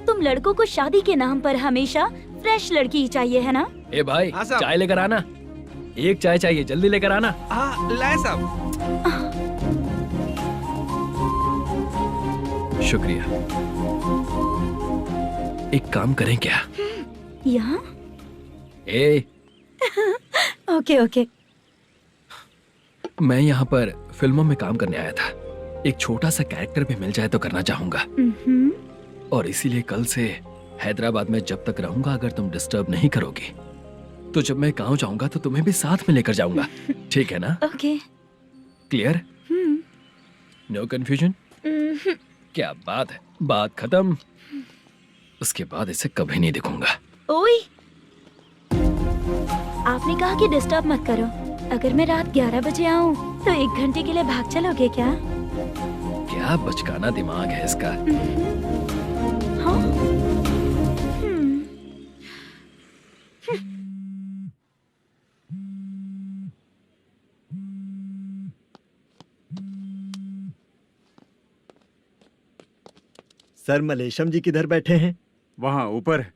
तुम लड़कों को शादी के नाम पर हमेशा फ्रेश लड़की ही चाहिए है ना? ए भाई, हाँ साहब। चाय लेकर आना। एक चाय चाहिए, जल्दी लेकर आना। हाँ लाए साहब। शुक्रिया। एक काम करें क्या? यहाँ? ए, ओके ओके। मैं यहाँ पर फिल्मों में काम करने आया था। एक छोटा सा कैरेक्टर भी मिल जाए तो करना चाहूंगा। और इसीलिए कल से हैदराबाद में जब तक रहूंगा, अगर तुम डिस्टर्ब नहीं करोगी तो जब मैं गाँव जाऊंगा तो तुम्हें भी साथ में लेकर जाऊंगा। ठीक है ना? ओके। क्लियर? No confusion? क्या बात है, बात खत्म। उसके बाद इसे कभी नहीं दिखूंगा। ओए, आपने कहा कि डिस्टर्ब मत करो। अगर मैं रात 11 बजे आऊँ तो 1 घंटे के लिए भाग चलोगे क्या? क्या बचकाना दिमाग है इसका। हाँ? सर, मलेशम जी किधर बैठे हैं? वहाँ ऊपर है।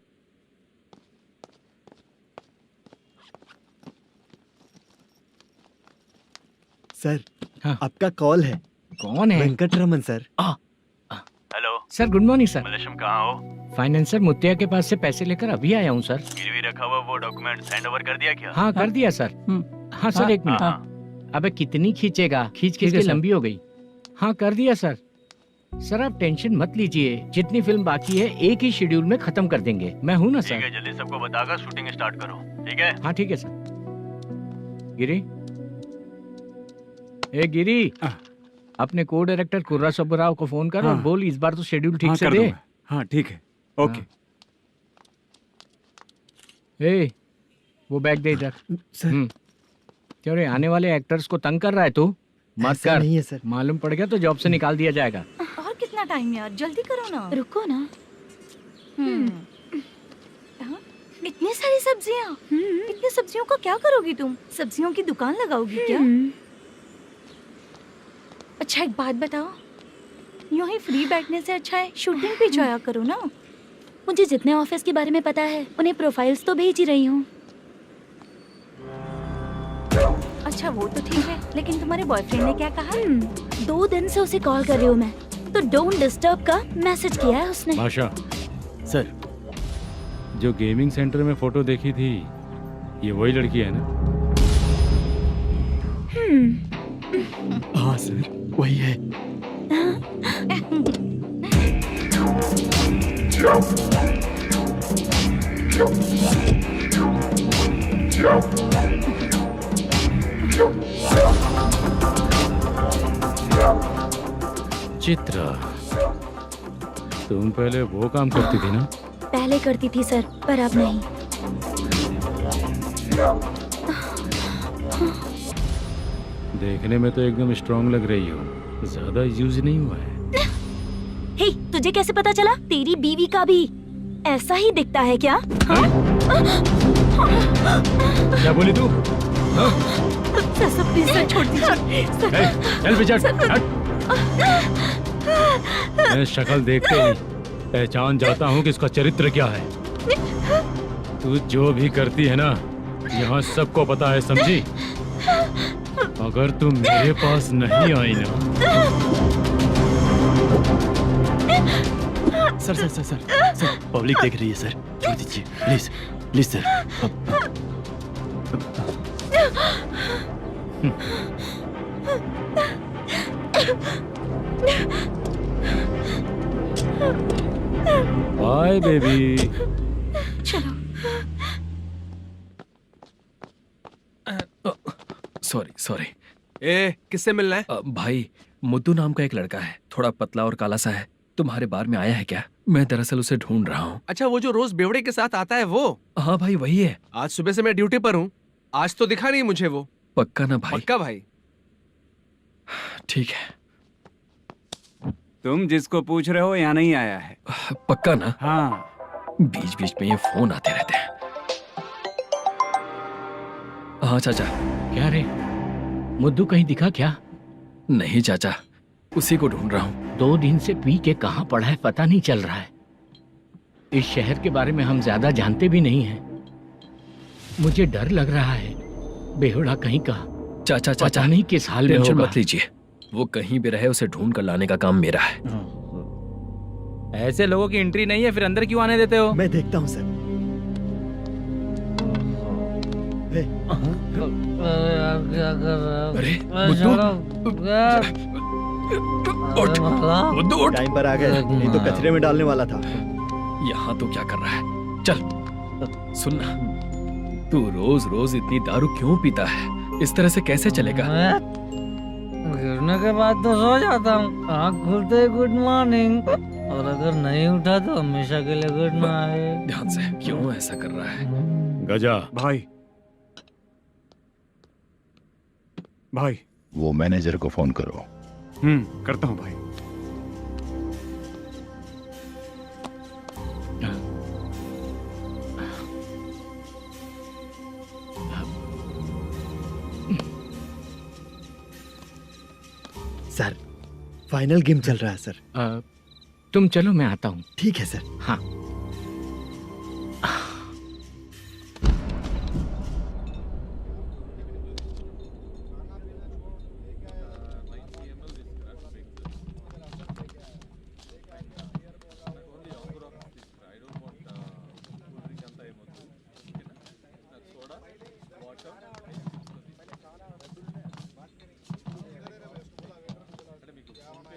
सर, हाँ। आपका कॉल है। कौन है? Venkataraman sir. Hello sir, good morning sir. Malesham, कहाँ हो? फाइनेंसर मुत्तिया के पास से पैसे लेकर अभी आया हूँ सर। गिरवी रखा हुआ वो डॉक्यूमेंट हैंड ओवर कर दिया क्या? हाँ, कर दिया सर। हाँ सर, एक मिनट। अबे कितनी खींचेगा, खींच खींच के लंबी हो गई। हाँ, कर दिया सर। सर आप टेंशन मत लीजिए, जितनी फिल्म बाकी है एक ही शेड्यूल में खत्म कर देंगे। मैं हूँ ना ठीक है, सर। जल्दी सबको बताकर शूटिंग स्टार्ट करो। ठीक है? हाँ ठीक है सर। गिरी, ए गिरी, अपने को डायरेक्टर कुर्रा सुब्बराव को फोन कर और हाँ। बोल इस बार तो शेड्यूल ठीक हाँ, से कर दे। दूंगा। हाँ ठीक है, ओके। ए, वो बैग दे इधर। सर, क्यों रे, आने वाले एक्टर्स को तंग कर रहा है तू? मत ऐसा कर। नहीं है सर। मालूम पड़ गया तो जॉब से निकाल दिया जाएगा। और कितना टाइम यार, जल्दी करो ना। रुको ना। हाँ? इतनी सारी सब्जियाँ, इतनी सब्जियों का क्या करोगी तुम? सब्जियों की दुकान लगाओगी क्या? अच्छा एक बात बताओ, यूं ही फ्री बैठने से अच्छा है शूटिंग पे जाया करो ना। मुझे जितने ऑफिस के बारे में पता है उन्हें प्रोफाइल्स तो भेज ही रही हूँ। अच्छा वो तो ठीक है, लेकिन तुम्हारे बॉयफ्रेंड ने क्या कहा? 2 दिन से उसे कॉल कर रही हूँ मैं, तो डोंट डिस्टर्ब का मैसेज किया है उसने। माशा, सर जो गेमिंग सेंटर में फोटो देखी थी, ये वही लड़की है ना? हाँ सर, वही है। चित्रा, तुम पहले वो काम करती थी ना? पहले करती थी सर, पर अब नहीं। देखने में तो एकदम स्ट्रांग लग रही हो, ज्यादा यूज नहीं हुआ है। हे, तुझे कैसे पता चला? तेरी बीवी का भी ऐसा ही दिखता है क्या? क्या बोली तू? सर प्लीज सर, छोड़ दीजिए चल विजय, हट। मैं शक्ल देखते ही पहचान जाता हूँ कि इसका चरित्र क्या है। तू जो भी करती है ना, यहाँ सबको पता है, समझी? अगर तू मेरे पास नहीं आई ना। Sir sir sir sir sir, public देख रही है सर, छोड़ दीजिए please please sir. Bye baby. चलो। Sorry sorry. ए, किससे मिलना है? भाई, मुद्दू नाम का एक लड़का है, थोड़ा पतला और काला सा है। तुम्हारे बार में आया है क्या? मैं दरअसल उसे ढूंढ रहा हूँ। अच्छा, वो जो रोज बेवड़े के साथ आता है वो? हाँ भाई, वही है। आज सुबह से मैं ड्यूटी पर हूँ, आज तो दिखा नहीं मुझे वो। पक्का ना भाई? पक्का भाई। ठीक है। तुम जिसको पूछ रहे हो यहाँ नहीं आया है? पक्का ना? हाँ। बीच बीच में ये फोन आते रहते हैं। हाँ चाचा। क्या रे, मुद्दू कहीं दिखा क्या? नहीं चाचा, उसी को ढूंढ रहा हूँ। 2 दिन से पी के कहाँ पड़ा है पता नहीं चल रहा है। इस शहर के बारे में हम ज्यादा जानते भी नहीं हैं। मुझे डर लग रहा है, बेहुड़ा कहीं का। चाचा चाचा, नहीं किस हाल में टेंशन होगा। मत लीजिए, वो कहीं भी रहे उसे ढूंढ कर लाने का काम मेरा है। ऐसे लोगों की एंट्री नहीं है, फिर अंदर क्यों आने देते हो? मैं देखता हूँ सर। अरे मुद्दू, उठ, मुद्दू उठ। टाइम पर आ गए, नहीं तो कचरे में डालने वाला था। यहाँ तो क्या कर रहा है? चल सुनना, तू रोज रोज इतनी दारू क्यों पीता है? इस तरह से कैसे चलेगा? गिरने के बाद तो सो जाता हूँ, आँख खुलते ही गुड मॉर्निंग, और अगर नहीं उठा तो हमेशा के लिए गुड नाइट। ध्यान से, क्यों ऐसा कर रहा है? गजा भाई, भाई वो मैनेजर को फोन करो। करता हूँ भाई। सर, फाइनल गेम चल रहा है सर। तुम चलो, मैं आता हूँ। ठीक है सर। हाँ।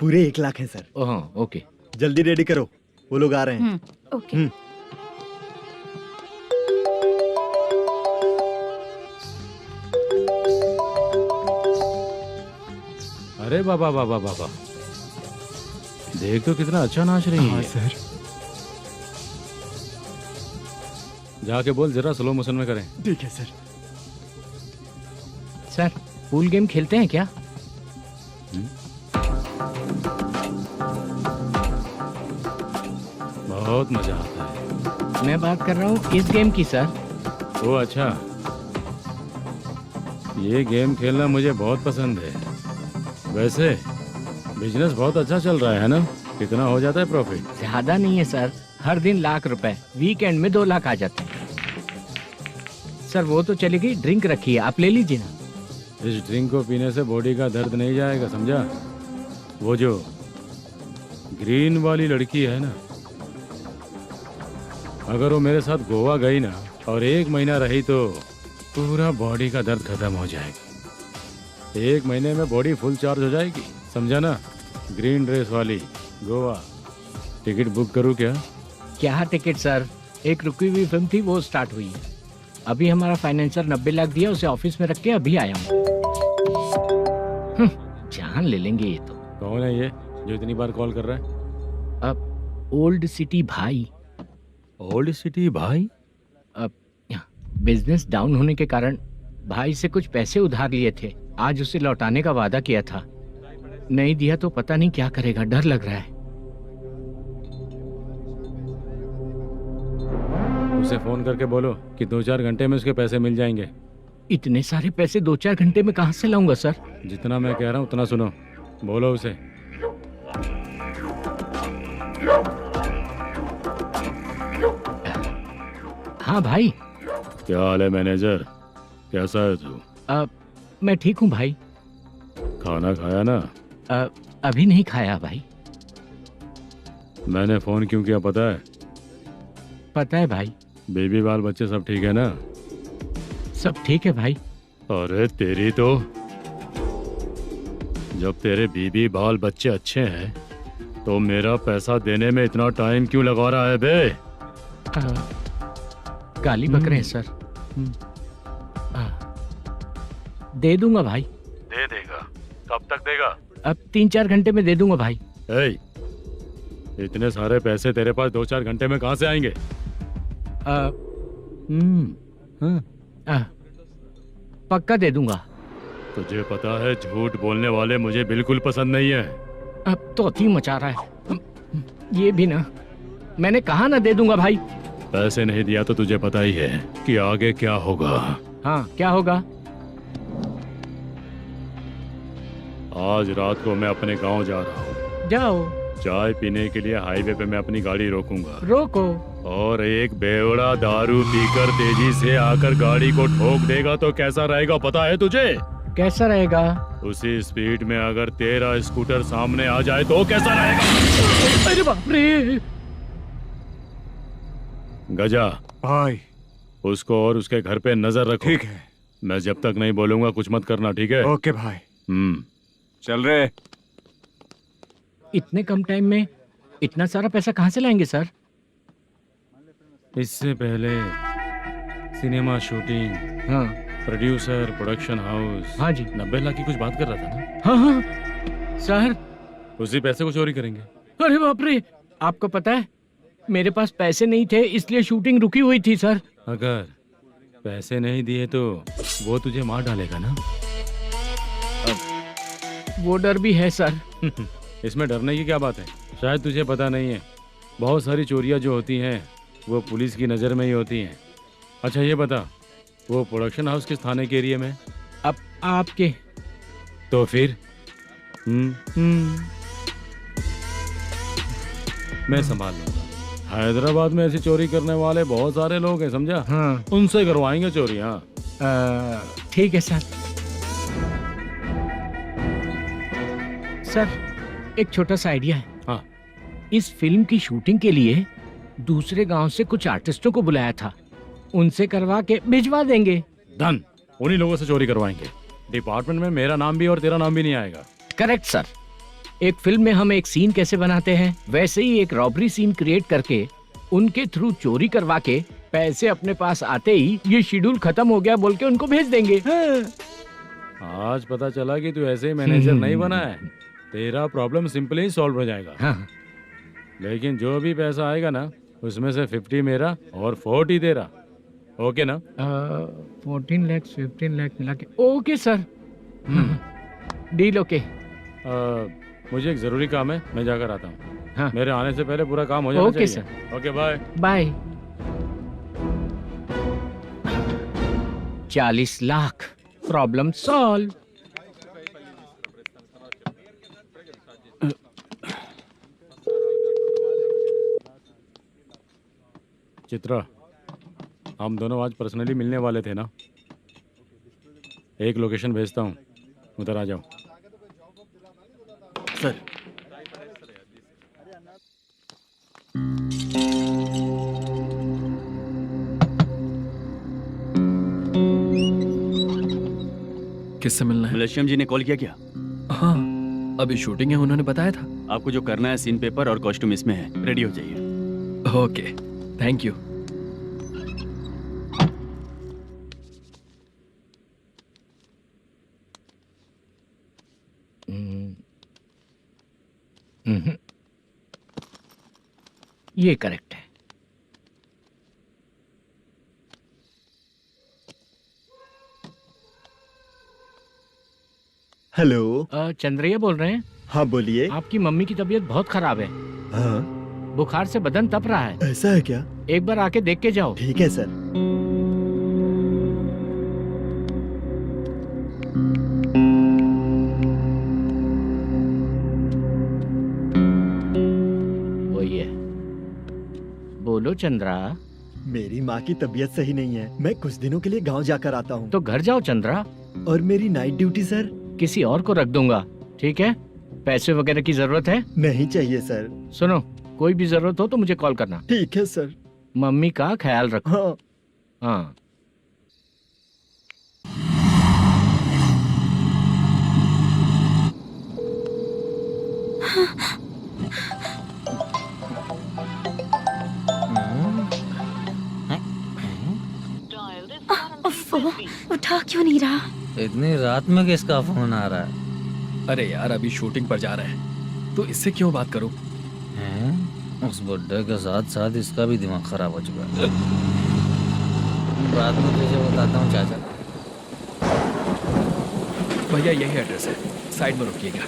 पूरे 1 लाख है सर। ओह, ओके। जल्दी रेडी करो, वो लोग आ रहे हैं। ओके। अरे बाबा बाबा बाबा, देख तो कितना अच्छा नाच रही है। सर। जाके बोल जरा स्लो मोशन में करें। ठीक है सर। सर, पूल गेम खेलते हैं क्या? बहुत मजा आता है। मैं बात कर रहा हूँ इस गेम की सर। ओ अच्छा, ये गेम खेलना मुझे बहुत पसंद है। वैसे बिजनेस बहुत अच्छा चल रहा है ना? कितना हो जाता है प्रॉफिट? ज्यादा नहीं है सर, हर दिन लाख रुपए, वीकेंड में 2 लाख आ जाते हैं। सर वो तो चलेगी, ड्रिंक रखी है, आप ले लीजिए ना। इस ड्रिंक को पीने से बॉडी का दर्द नहीं जाएगा, समझा? वो जो ग्रीन वाली लड़की है ना, अगर वो मेरे साथ गोवा गई ना और 1 महीना रही तो पूरा बॉडी का दर्द खत्म हो जाएगा। 1 महीने में बॉडी फुल चार्ज हो जाएगी, समझा ना? ग्रीन ड्रेस वाली गोवा। टिकट बुक करूँ क्या? क्या टिकट सर, एक रुकी हुई फिल्म थी वो स्टार्ट हुई है। अभी हमारा फाइनेंसर 90 लाख दिया, उसे ऑफिस में रख के अभी आया हूँ। जान ले लेंगे ये तो। कौन है ये जो इतनी बार कॉल कर रहा है? अब ओल्ड सिटी भाई। ओल्ड सिटी भाई? अब बिजनेस डाउन होने के कारण भाई से कुछ पैसे उधार लिए थे, आज उसे लौटाने का वादा किया था। नहीं दिया तो पता नहीं क्या करेगा, डर लग रहा है। उसे फोन करके बोलो कि 2-4 घंटे में उसके पैसे मिल जाएंगे। इतने सारे पैसे 2-4 घंटे में कहाँ से लाऊंगा सर? जितना मैं कह रहा हूँ उतना सुनो, बोलो उसे। हाँ भाई। क्या हाल है मैनेजर, कैसा है तू? मैं ठीक हूँ भाई। खाना खाया ना? अभी नहीं खाया भाई। मैंने फोन क्यों किया पता है? पता है भाई। बेबी बाल बच्चे सब ठीक है ना? सब ठीक है भाई। अरे तेरी तो, जब तेरे बीबी बाल बच्चे अच्छे हैं तो मेरा पैसा देने में इतना टाइम क्यों लगा रहा है बे? गाली बक रहे हैं सर। दे दूंगा भाई। दे देगा? कब तक देगा? अब 3-4 घंटे में दे दूंगा भाई। इतने सारे पैसे तेरे पास 2-4 घंटे में कहाँ से आएंगे? पक्का दे दूंगा। तुझे पता है झूठ बोलने वाले मुझे बिल्कुल पसंद नहीं है। अब तो अति मचा रहा है ये भी ना। मैंने कहा ना दे दूंगा भाई। पैसे नहीं दिया तो तुझे पता ही है कि आगे क्या होगा। हाँ क्या होगा? आज रात को मैं अपने गांव जा रहा हूँ। जाओ। चाय पीने के लिए हाईवे पे मैं अपनी गाड़ी रोकूंगा। रोको। और एक बेवड़ा दारू पीकर तेजी से आकर गाड़ी को ठोक देगा तो कैसा रहेगा पता है तुझे? कैसा रहेगा? उसी स्पीड में अगर तेरा स्कूटर सामने आ जाए तो कैसा रहेगा? अरे बाप रे। गजा भाई, उसको और उसके घर पे नजर रखो। ठीक है। मैं जब तक नहीं बोलूंगा कुछ मत करना, ठीक है? ओके भाई। चल रहे। इतने कम टाइम में इतना सारा पैसा कहाँ से लाएंगे सर? इससे पहले सिनेमा शूटिंग, हाँ, प्रोड्यूसर, प्रोडक्शन हाउस। हाँ जी। 90 लाख की कुछ बात कर रहा था ना? हाँ हाँ सर। उसी पैसे को चोरी करेंगे। अरे बाप रे, आपको पता है मेरे पास पैसे नहीं थे इसलिए शूटिंग रुकी हुई थी सर। अगर पैसे नहीं दिए तो वो तुझे मार डालेगा ना? वो डर भी है सर। इसमें डरने की क्या बात है? शायद तुझे पता नहीं है, बहुत सारी चोरियां जो होती हैं वो पुलिस की नज़र में ही होती हैं। अच्छा ये बता, वो प्रोडक्शन हाउस किस थाने के एरिया में? अब आपके। तो फिर मैं संभाल लूंगा। हैदराबाद में ऐसी चोरी करने वाले बहुत सारे लोग हैं, समझा? हाँ। उनसे करवाएंगे चोरी। हाँ ठीक है सर। सर एक छोटा सा आइडिया है। हाँ। इस फिल्म की शूटिंग के लिए दूसरे गांव से कुछ आर्टिस्टों को बुलाया था, उनसे करवा के भिजवा देंगे। डन, उन्हीं लोगों से चोरी करवाएंगे। डिपार्टमेंट में मेरा नाम भी और तेरा नाम भी नहीं आएगा। Correct sir. एक फिल्म में हम एक सीन कैसे बनाते हैं वैसे ही एक रॉबरी सीन क्रिएट करके उनके थ्रू चोरी करवा के पैसे अपने पास आते ही ये शेड्यूल खत्म हो गया बोल के उनको भेज देंगे। आज पता चला कि तू ऐसे ही मैनेजर नहीं बना है। तेरा प्रॉब्लम सिंपली ही सॉल्व हो जाएगा। हाँ। लेकिन जो भी पैसा आएगा ना उसमें से 50 मेरा और 40 तेरा। ओके ना? 14 लाख 15 लाख मिला के। Okay sir. Deal okay. मुझे एक जरूरी काम है, मैं जाकर आता हूँ। हाँ। मेरे आने से पहले पूरा काम हो जाना ओके चाहिए। Sir. Okay bye. Bye. 40 lakh, problem solve. Chitra, हम दोनों आज पर्सनली मिलने वाले थे ना? एक लोकेशन भेजता हूँ, उधर आ जाओ। सर किससे मिलना है? मलेशियम जी ने कॉल किया क्या? हाँ, अभी शूटिंग है, उन्होंने बताया था। आपको जो करना है, सीन पेपर और कॉस्ट्यूम इसमें है, रेडी हो जाइए। Okay, thank you. ये करेक्ट है। हेलो। चंद्रैया बोल रहे हैं? हाँ बोलिए। आपकी मम्मी की तबीयत बहुत खराब है। हाँ बुखार से बदन तप रहा है। ऐसा है क्या? एक बार आके देख के जाओ। ठीक है सर। वही है। बोलो चंद्रा। मेरी माँ की तबीयत सही नहीं है, मैं कुछ दिनों के लिए गांव जाकर आता हूँ। तो घर जाओ चंद्रा। और मेरी नाइट ड्यूटी सर? किसी और को रख दूंगा, ठीक है? पैसे वगैरह की जरूरत है? नहीं चाहिए सर। सुनो, कोई भी जरूरत हो तो मुझे कॉल करना। ठीक है सर। मम्मी का ख्याल रखो। हाँ। हाँ। उठा क्यों नहीं रहा? इतनी रात में किसका फोन आ रहा है? अरे यार, अभी शूटिंग पर जा रहे हैं, तो इससे क्यों बात करूं? उस बुड्ढे के साथ साथ इसका भी दिमाग खराब हो चुका है। रात में तुझे बताता हूँ चाचा। भैया यही एड्रेस है, साइड में रुकिएगा।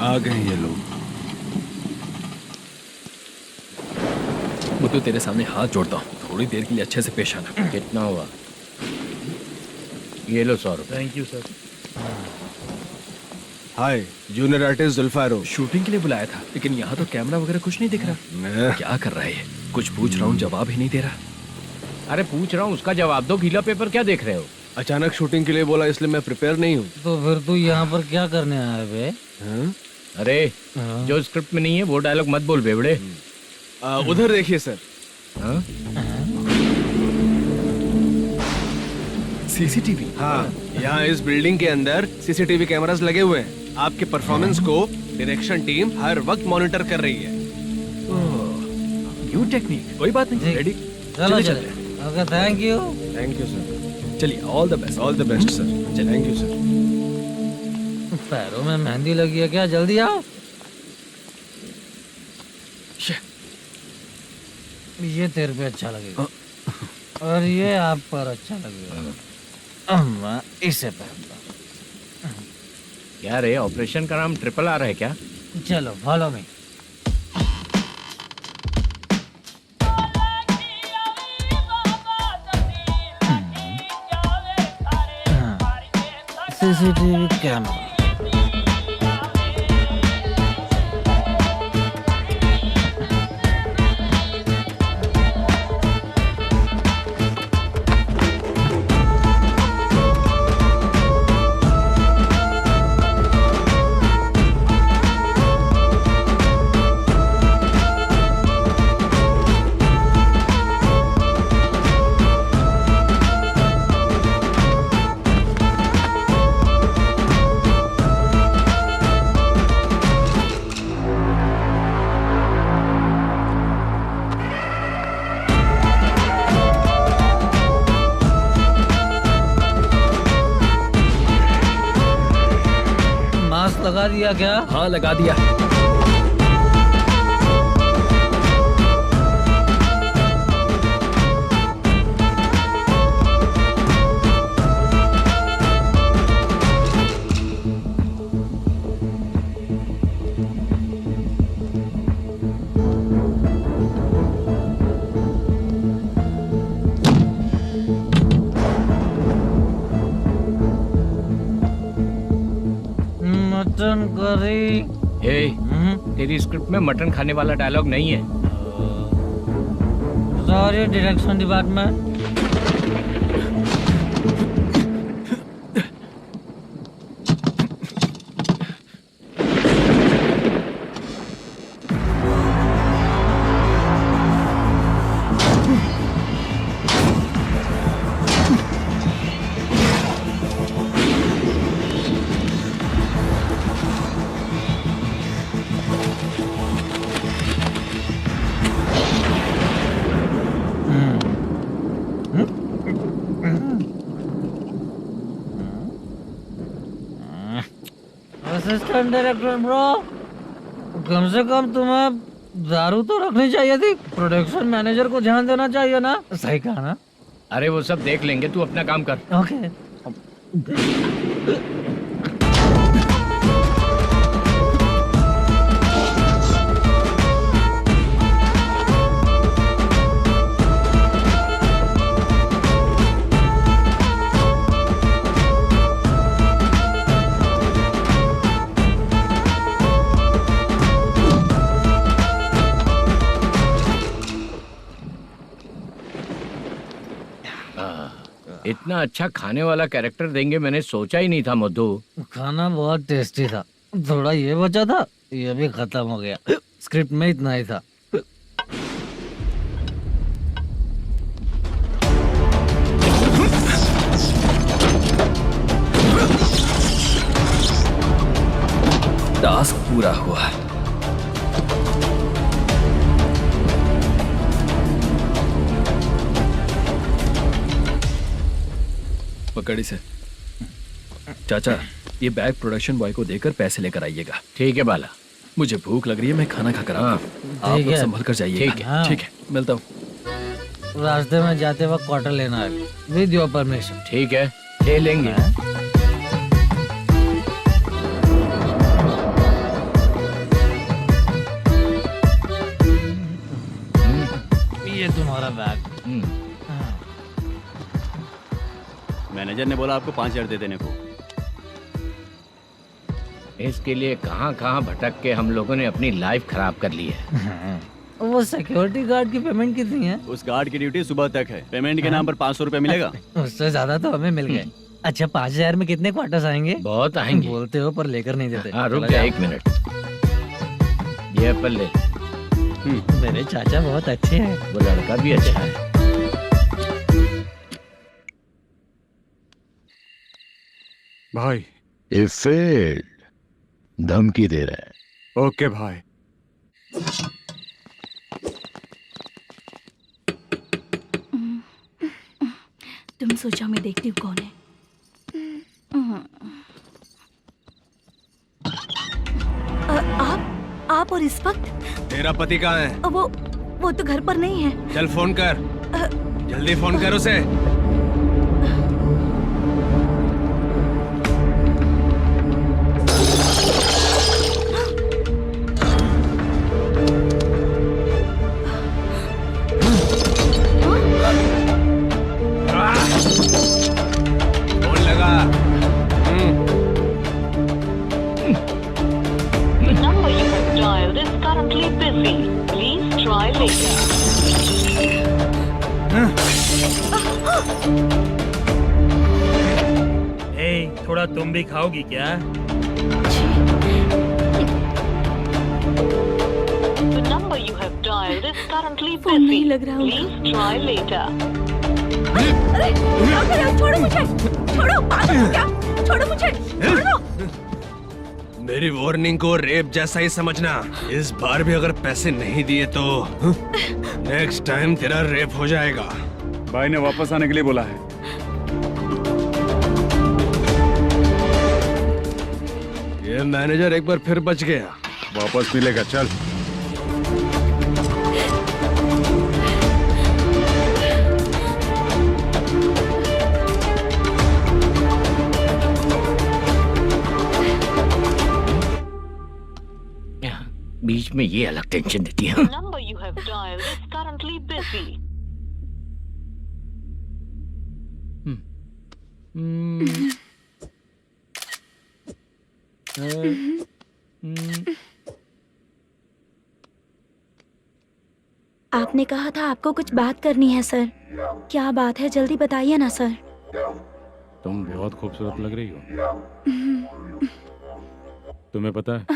आ गए ये लोग। मुझे तेरे सामने हाथ जोड़ता हूँ, थोड़ी देर के लिए अच्छे से पेश आना। कितना हुआ? ये लो 100 रुपए। Thank you sir. Hi, junior artist जुल्फारो। शूटिंग के लिए बुलाया था, लेकिन यहाँ तो कैमरा वगैरह कुछ नहीं दिख रहा। क्या कर रहा है ये? कुछ पूछ रहा हूँ, जवाब ही नहीं दे रहा। अरे पूछ रहा हूँ, उसका जवाब दो। गीला पेपर क्या देख रहे हो? अचानक शूटिंग के लिए बोला, इसलिए मैं प्रिपेयर नहीं हूँ। तो फिर तू यहाँ पर क्या करने आया बे? अरे जो स्क्रिप्ट में नहीं है वो डायलॉग मत बोल बेवड़े। उधर देखिए सर। सीसीटीवी? हाँ, यहाँ इस बिल्डिंग के अंदर सीसीटीवी कैमरास लगे हुए हैं। आपके परफॉर्मेंस को डायरेक्शन टीम हर वक्त मॉनिटर कर रही है। New technique. कोई बात नहीं, रेडी। चलो चले। Okay, thank you. Thank you sir. चलिए, all the best. All the best sir. Thank you sir. पैरों में मेहंदी लगी है क्या? जल्दी आओ। ये तेरे पे अच्छा लगेगा और ये आप पर अच्छा लगेगा। मैं इसे पहनता। क्या रे, ऑपरेशन का नाम ट्रिपल आर है क्या? चलो फॉलो मी। CCTV camera. लगा दिया क्या? हाँ, लगा दिया। Mutton curry. तेरी स्क्रिप्ट में मटन खाने वाला डायलॉग नहीं है। Sorry direction department. Assistant director bro, कम से कम तुम्हें दारू तो रखनी चाहिए थी। प्रोडक्शन मैनेजर को ध्यान देना चाहिए ना। सही कहा ना? अरे वो सब देख लेंगे, तू अपना काम कर। ओके। इतना अच्छा खाने वाला कैरेक्टर देंगे मैंने सोचा ही नहीं था मधु। खाना बहुत टेस्टी था। थोड़ा ये बचा था, ये भी खत्म हो गया। स्क्रिप्ट में इतना ही था। टास्क पूरा हुआ। पकड़ी से चाचा, ये बैग प्रोडक्शन बॉय को देकर पैसे लेकर आइएगा। ठीक है बाला। मुझे भूख लग रही है, मैं खाना खाकर आता हूँ। आप ठीक लोग है। संभल कर जाइएगा। ठीक है। ठीक है, मिलता हूँ। रास्ते में जाते वक्त क्वार्टर लेना है, विद योर परमिशन। ठीक है, ले लेंगे। ये तुम्हारा बैग। मैनेजर ने बोला आपको 5,000 दे देने को। इसके लिए कहाँ कहाँ भटक के हम लोगों ने अपनी लाइफ खराब कर ली है। वो सिक्योरिटी गार्ड की पेमेंट कितनी है? उस गार्ड की ड्यूटी सुबह तक है। पेमेंट के नाम पर 500 रुपए मिलेगा। उससे ज्यादा तो हमें मिल गए। अच्छा, 5,000 में कितने क्वार्टर्स आएंगे? बहुत आएंगे। बोलते हो पर लेकर नहीं देते। हाँ रुक जा 1 मिनट। ये एप्पल ले। मेरे चाचा बहुत अच्छे हैं। वो लड़का भी अच्छा है। भाई ये फेल्ड, धमकी दे रहा है। ओके भाई। तुम सोचा मैं देखती हूँ कौन है। आप और इस वक्त? तेरा पति कहाँ है? वो तो घर पर नहीं है। चल फोन कर, जल्दी फोन कर उसे। फोन लगा। number you have dialed is currently busy. Please try later. थोड़ा तुम भी खाओगी क्या? The number you have dialed is currently phone नहीं busy. लग रहा होगा। Please try later. अरे छोड़ो मुझे, छोड़ो, पागल हो क्या? छोड़ो मुझे, छोड़ो। मेरी वार्निंग को रेप जैसा ही समझना। इस बार भी अगर पैसे नहीं दिए तो नेक्स्ट टाइम तेरा रेप हो जाएगा। भाई ने वापस आने के लिए बोला है। ये मैनेजर एक बार फिर बच गया। वापस मिलेगा, चल। बीच में ये अलग टेंशन देती है। The number you have dialed is currently busy. आपने कहा था आपको कुछ बात करनी है सर। क्या बात है, जल्दी बताइए ना सर। तुम बहुत खूबसूरत लग रही हो। तुम्हें पता है,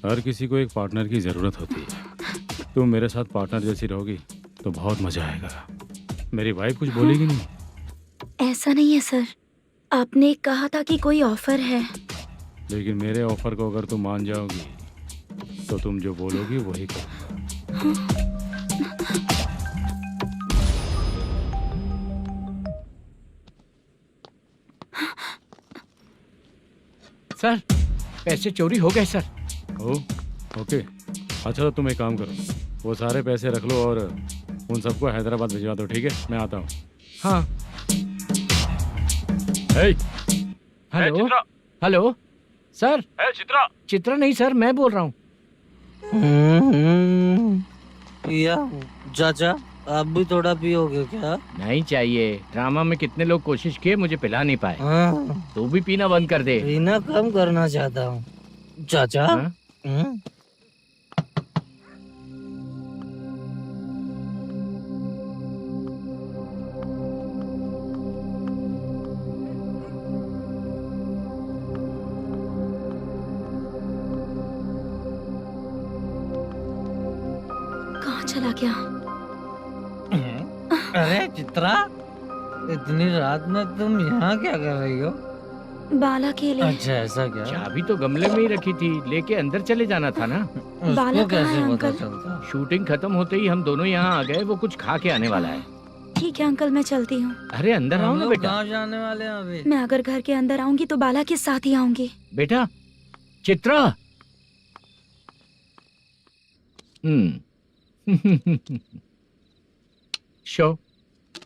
हर किसी को एक पार्टनर की जरूरत होती है। तुम मेरे साथ पार्टनर जैसी रहोगी तो बहुत मजा आएगा। मेरी वाइफ कुछ बोलेगी नहीं? ऐसा नहीं है सर, आपने कहा था कि कोई ऑफर है। लेकिन मेरे ऑफर को अगर तुम मान जाओगी तो तुम जो बोलोगी वही करो। सर पैसे चोरी हो गए सर। ओ, ओके। अच्छा तो तुम एक काम करो, वो सारे पैसे रख लो और उन सबको हैदराबाद भिजवा दो, ठीक है? मैं आता हूँ। हाँ। Hey, hello hello sir. Chitra Chitra नहीं सर, मैं बोल रहा हूँ। या चाचा आप भी थोड़ा पियोगे क्या? नहीं चाहिए, ड्रामा में कितने लोग कोशिश किए मुझे पिला नहीं पाए। हाँ, तू भी पीना बंद कर दे। पीना कम करना चाहता हूँ चाचा। हाँ? कहाँ चला गया? अरे चित्रा, इतनी रात में तुम यहाँ क्या कर रही हो? बाला के लिए। अच्छा ऐसा क्या? चाबी तो गमले में ही रखी थी, लेके अंदर चले जाना था ना। बाला उसको कहाँ कैसे है पता अंकल? चलता? शूटिंग खत्म होते ही हम दोनों यहाँ आ गए, वो कुछ खा के आने वाला है। ठीक है अंकल, मैं चलती हूँ। अरे अंदर आओ हम ना लोग बेटा। कहाँ जाने वाले हैं अभी? मैं अगर घर के अंदर आऊंगी तो बाला के साथ ही आऊंगी। बेटा चित्रा। शो।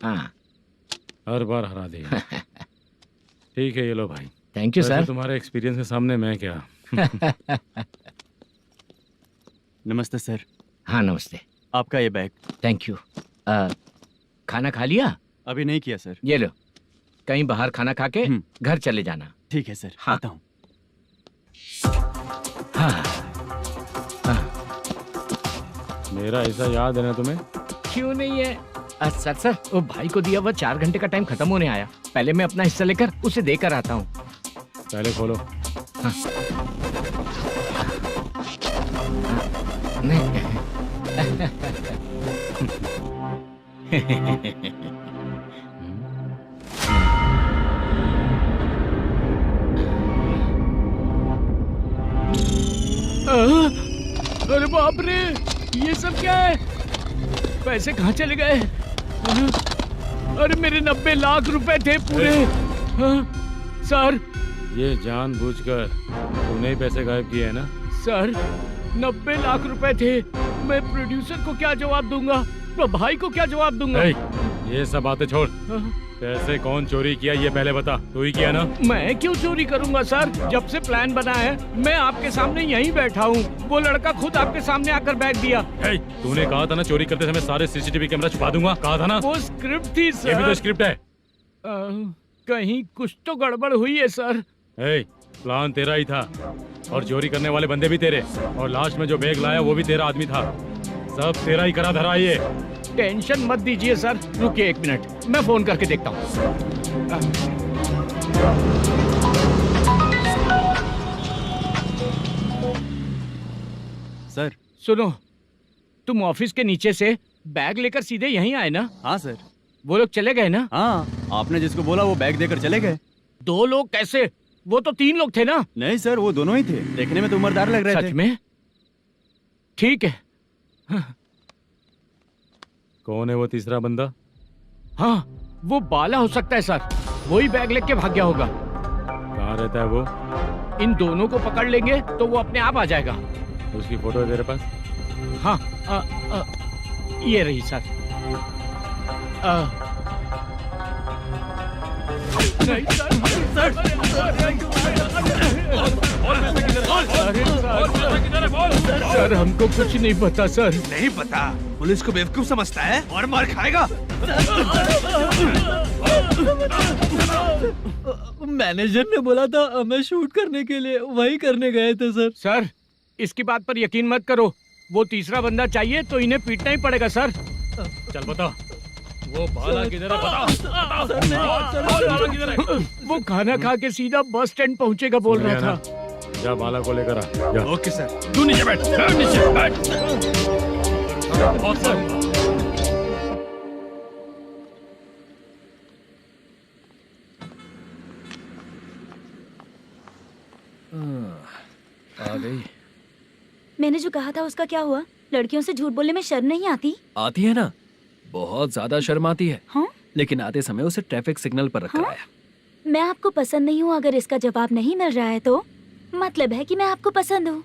हाँ हर बार हरा दिया। ठीक है, ये लो भाई। थैंक यू वैसे सर। तुम्हारे एक्सपीरियंस के सामने मैं क्या। नमस्ते सर, हाँ नमस्ते। आपका ये बैग। Thank you. खाना खा लिया? अभी नहीं किया सर। ये लो, कहीं बाहर खाना खा के घर चले जाना। ठीक है सर, हाँ। आता हूँ। हाँ। मेरा ऐसा याद है ना तुम्हें? क्यों नहीं है? सर वो भाई को दिया हुआ 4 घंटे का टाइम खत्म होने आया। पहले मैं अपना हिस्सा लेकर उसे देकर आता हूँ। पहले खोलो। हाँ। नहीं। अरे बाप रे, ये सब क्या है? पैसे कहाँ चले गए? अरे मेरे 90 लाख रुपए थे पूरे। सर ये जानबूझकर तूने ही पैसे गायब किए हैं ना? सर 90 लाख रुपए थे। मैं प्रोड्यूसर को क्या जवाब दूंगा, तो भाई को क्या जवाब दूंगा? ये सब बातें छोड़, पैसे कौन चोरी किया ये पहले बता। तू ही किया ना? मैं क्यों चोरी करूंगा सर? जब से प्लान बना है मैं आपके सामने यहीं बैठा हूँ। वो लड़का खुद आपके सामने आकर बैग दिया। तूने कहा था ना चोरी करते समय सारे सीसीटीवी कैमरा छुपा दूंगा, कहा था ना? वो स्क्रिप्ट थी सर। ये भी तो स्क्रिप्ट है। कहीं कुछ तो गड़बड़ हुई है सर। प्लान तेरा ही था और चोरी करने वाले बंदे भी तेरे, और लास्ट में जो बैग लाया वो भी तेरा आदमी था। सब तेरा ही करा धरा ये। टेंशन मत दीजिए सर, रुकिए 1 मिनट, मैं फोन करके देखता हूँ। सर सुनो, तुम ऑफिस के नीचे से बैग लेकर सीधे यहीं आए ना? हाँ सर। वो लोग चले गए ना? हाँ, आपने जिसको बोला वो बैग देकर चले गए। 2 लोग कैसे? वो तो 3 लोग थे ना? नहीं सर, वो दोनों ही थे। देखने में तो उम्रदार लग रहे थे। सच में? ठीक है। कौन है वो तीसरा बंदा? हाँ, वो बाला हो सकता है सर। वही बैग लेके भाग गया होगा। कहाँ रहता है वो? इन दोनों को पकड़ लेंगे तो वो अपने आप आ जाएगा। उसकी फोटो है तेरे पास? हाँ, ये रही सर। नहीं सर, हमको कुछ नहीं पता सर। नहीं पता? पुलिस को बेवकूफ समझता है और मार खाएगा। मैनेजर ने बोला था हमें शूट करने के लिए, वही करने गए थे सर। सर इसकी बात पर यकीन मत करो, वो तीसरा बंदा चाहिए तो इन्हें पीटना ही पड़ेगा सर। चल बता, वो बाला किधर है? बता। वो खाना खा के सीधा बस स्टैंड पहुंचेगा बोल रहा था। जा बाला को लेकर आ। जा। Okay sir. तू नीचे बैठ, नीचे बैठ। आ गई। मैंने जो कहा था उसका क्या हुआ? लड़कियों से झूठ बोलने में शर्म नहीं आती? आती है ना, बहुत ज्यादा शर्म आती है। हाँ? लेकिन आते समय उसे ट्रैफिक सिग्नल पर रखा है। मैं आपको पसंद नहीं हूँ, अगर इसका जवाब नहीं मिल रहा है तो मतलब है कि मैं आपको पसंद हूँ।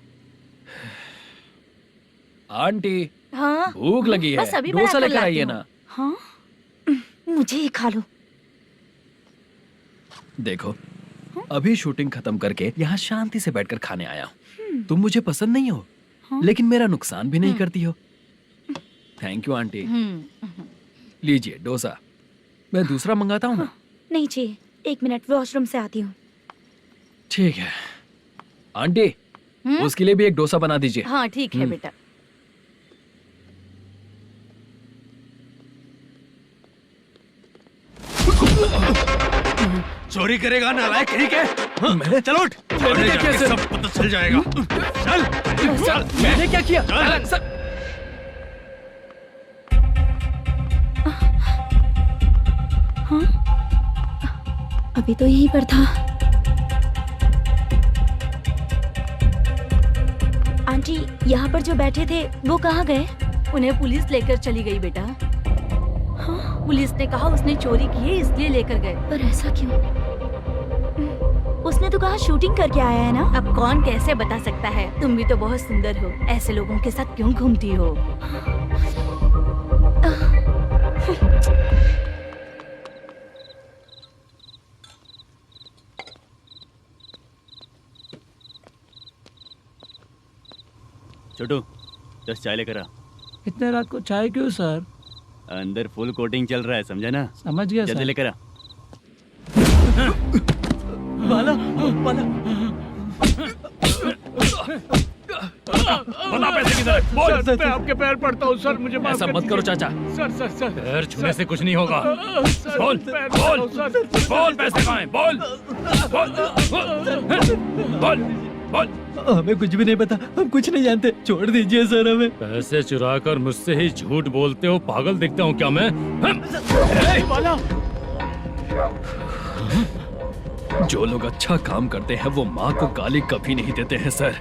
आंटी हाँ भूख लगी है, बस अभी डोसा बनाकर लेकर लाती आइए हूँ। ना। हाँ मुझे ही खा लो। देखो अभी शूटिंग खत्म करके यहाँ शांति से बैठकर खाने आया हूँ। तुम मुझे पसंद नहीं हो, लेकिन मेरा नुकसान भी नहीं करती हो। Thank you aunty. लीजिए डोसा। मैं दूसरा मंगाता हूँ ना। नहीं चाहिए, 1 मिनट वॉशरूम से आती हूँ। ठीक है आंटी, उसके लिए भी एक डोसा बना दीजिए। हाँ ठीक है बेटा। चोरी करेगा नालायक कहीं के? चलो उठ, मैंने क्या किया? सब पता चल जाएगा। चल मैंने क्या किया? सर हाँ अभी तो यहीं पर था। आंटी यहाँ पर जो बैठे थे वो कहाँ गए? उन्हें पुलिस लेकर चली गई बेटा। हाँ पुलिस ने कहा उसने चोरी की है इसलिए लेकर गए। पर ऐसा क्यों? उसने तो कहा शूटिंग करके आया है ना। अब कौन कैसे बता सकता है? तुम भी तो बहुत सुंदर हो, ऐसे लोगों के साथ क्यों घूमती हो? छोटू 10 चाय लेकर आ। इतने रात को चाय क्यों सर? अंदर फुल कोटिंग चल रहा है, समझा ना? समझ गया जल्दी सर। लेकर आ। बाला बाला बता पैसे किधर है? बोल। मैं आपके पैर पड़ता हूँ सर, मुझे माफ ऐसा कर मत दीजिए। करो चाचा। सर सर सर पैर छूने से कुछ नहीं होगा। सर, बोल पैर बोल पड़ता हूँ, सर। बोल, पैसे कहाँ हैं? बोल बोल बोल बोल। हमें कुछ भी नहीं पता, हम कुछ नहीं जानते, छोड़ दीजिए सर हमें। पैसे चुरा कर मुझसे ही झूठ बोलते हो, पागल दिखता हूँ क्या मैं? जो लोग अच्छा काम करते हैं वो माँ को गाली कभी नहीं देते हैं सर।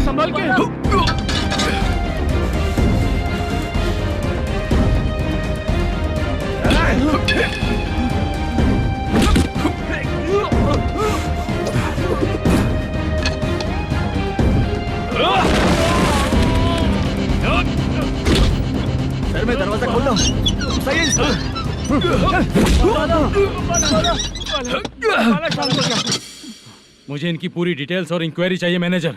संभाल के। सर मैं दरवाजा खोलता हूँ। मुझे इनकी पूरी डिटेल्स और इंक्वायरी चाहिए मैनेजर।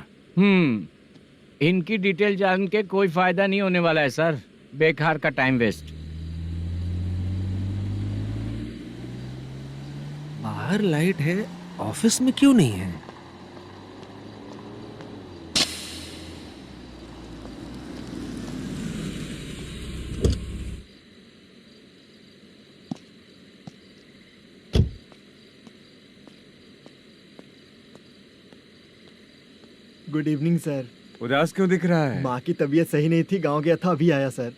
इनकी डिटेल जान के कोई फायदा नहीं होने वाला है सर, बेकार का टाइम वेस्ट। बाहर लाइट है, ऑफिस में क्यों नहीं है? Good evening sir. उदास क्यों दिख रहा है? माँ की तबीयत सही नहीं थी, गांव गया था, अभी आया सर।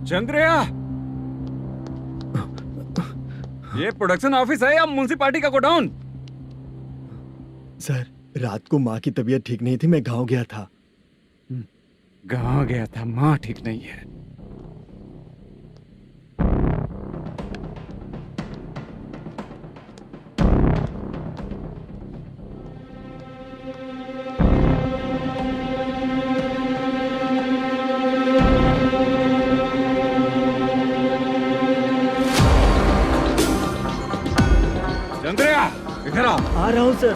चंद्रया, ये प्रोडक्शन ऑफिस है या म्युनिसिपालिटी का गोडाउन? सर रात को माँ की तबीयत ठीक नहीं थी, मैं गांव गया था। गांव गया था, माँ ठीक नहीं है। सर।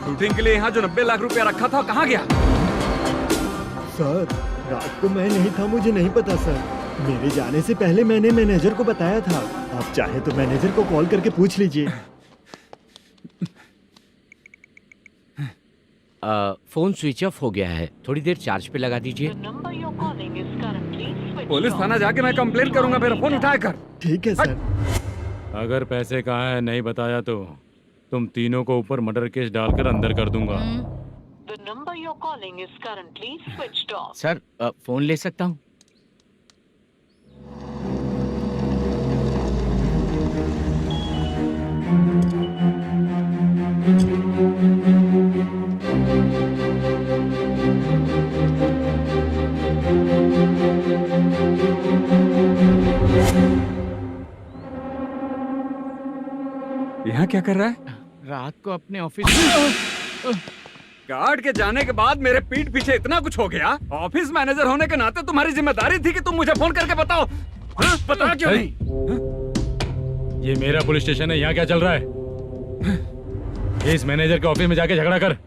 शूटिंग के लिए यहाँ जो 90 लाख रुपया रखा था कहाँ गया? सर रात को मैं नहीं था, मुझे नहीं पता सर। मेरे जाने से पहले मैंने मैनेजर को बताया था। आप चाहे तो मैनेजर को कॉल करके पूछ लीजिए। फोन स्विच ऑफ हो गया है, थोड़ी देर चार्ज पे लगा दीजिए। पुलिस थाना जाके मैं कंप्लेन करूंगा, मेरा फोन उठाया कर। ठीक है सर। अगर पैसे कहाँ है नहीं बताया तो तुम तीनों को ऊपर मर्डर केस डालकर अंदर कर दूंगा। सर फोन ले सकता हूँ? यहाँ क्या कर रहा है? रात को अपने ऑफिस गार्ड के जाने के बाद मेरे पीठ पीछे इतना कुछ हो गया। ऑफिस मैनेजर होने के नाते तुम्हारी जिम्मेदारी थी कि तुम मुझे फोन करके बताओ। हाँ? पता क्यों नहीं? ये मेरा पुलिस स्टेशन है, यहाँ क्या चल रहा है? इस मैनेजर के ऑफिस में जाके झगड़ा कर।